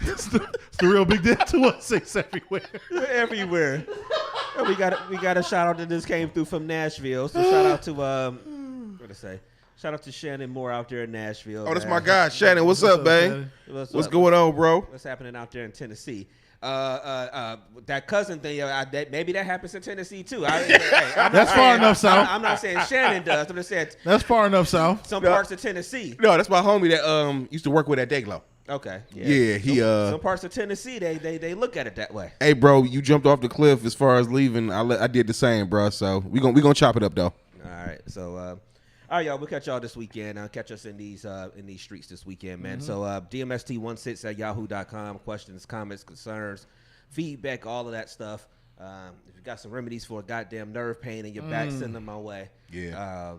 It's the real big deal 216 everywhere. Everywhere. We got a shout out that just came through from Nashville. So shout out to what to say? Shout out to Shannon Moore out there in Nashville. Oh, that's my guy, Shannon. What's up, babe? What's going on, bro? What's happening out there in Tennessee? That cousin thing, maybe that happens in Tennessee too. That's far enough south. I'm not saying Shannon does. I'm just saying that's far enough south. Some parts of Tennessee. No, that's my homie that used to work with at Dayglow. Okay. Yeah, he some parts of Tennessee they look at it that way. Hey, bro, you jumped off the cliff as far as leaving. I did the same, bro. So we gonna chop it up though. All right. So all right, y'all. We'll catch y'all this weekend. Catch us in these streets this weekend, man. So DMST16@yahoo.com. Questions, comments, concerns, feedback, all of that stuff. If you got some remedies for a goddamn nerve pain in your back, send them my way. Yeah.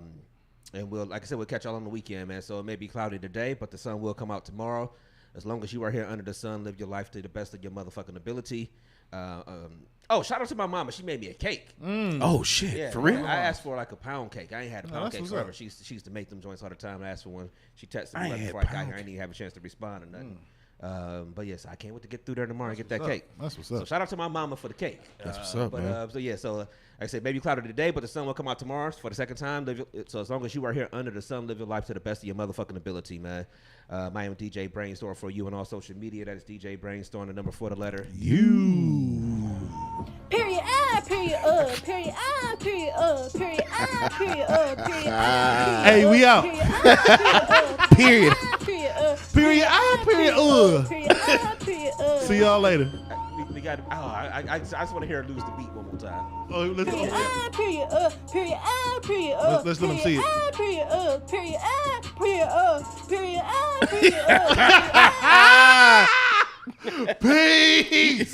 And like I said, we'll catch y'all on the weekend, man. So it may be cloudy today, but the sun will come out tomorrow. As long as you are here under the sun, live your life to the best of your motherfucking ability. Shout out to my mama. She made me a cake. Oh shit! Yeah, for real? I asked for like a pound cake. I ain't had a pound cake what's forever. up. She used to make them joints all the time. I asked for one. She texted I me ain't before had I got here. pound I didn't even have a chance to respond or nothing. But yes, I can't wait to get through there tomorrow and get that cake. That's what's So up. shout out to my mama for the cake. That's what's up, man. So like I said, maybe cloudy today, but the sun will come out tomorrow for the second time. So as long as you are here under the sun, live your life to the best of your motherfucking ability, man. I am DJ Brainstorm for you on all social media. That is DJ Brainstorm, the number 4, the letter You. Period. Period. Period. Period. Period. Period. Period. Hey, we out. Period. Period. Period. Period. Period. See y'all later. we got. I just want to hear her lose the beat one more time. Oh, let's Period. Period. Period. Period. Let's let them see it. Period. Period. Period. Period. Peace.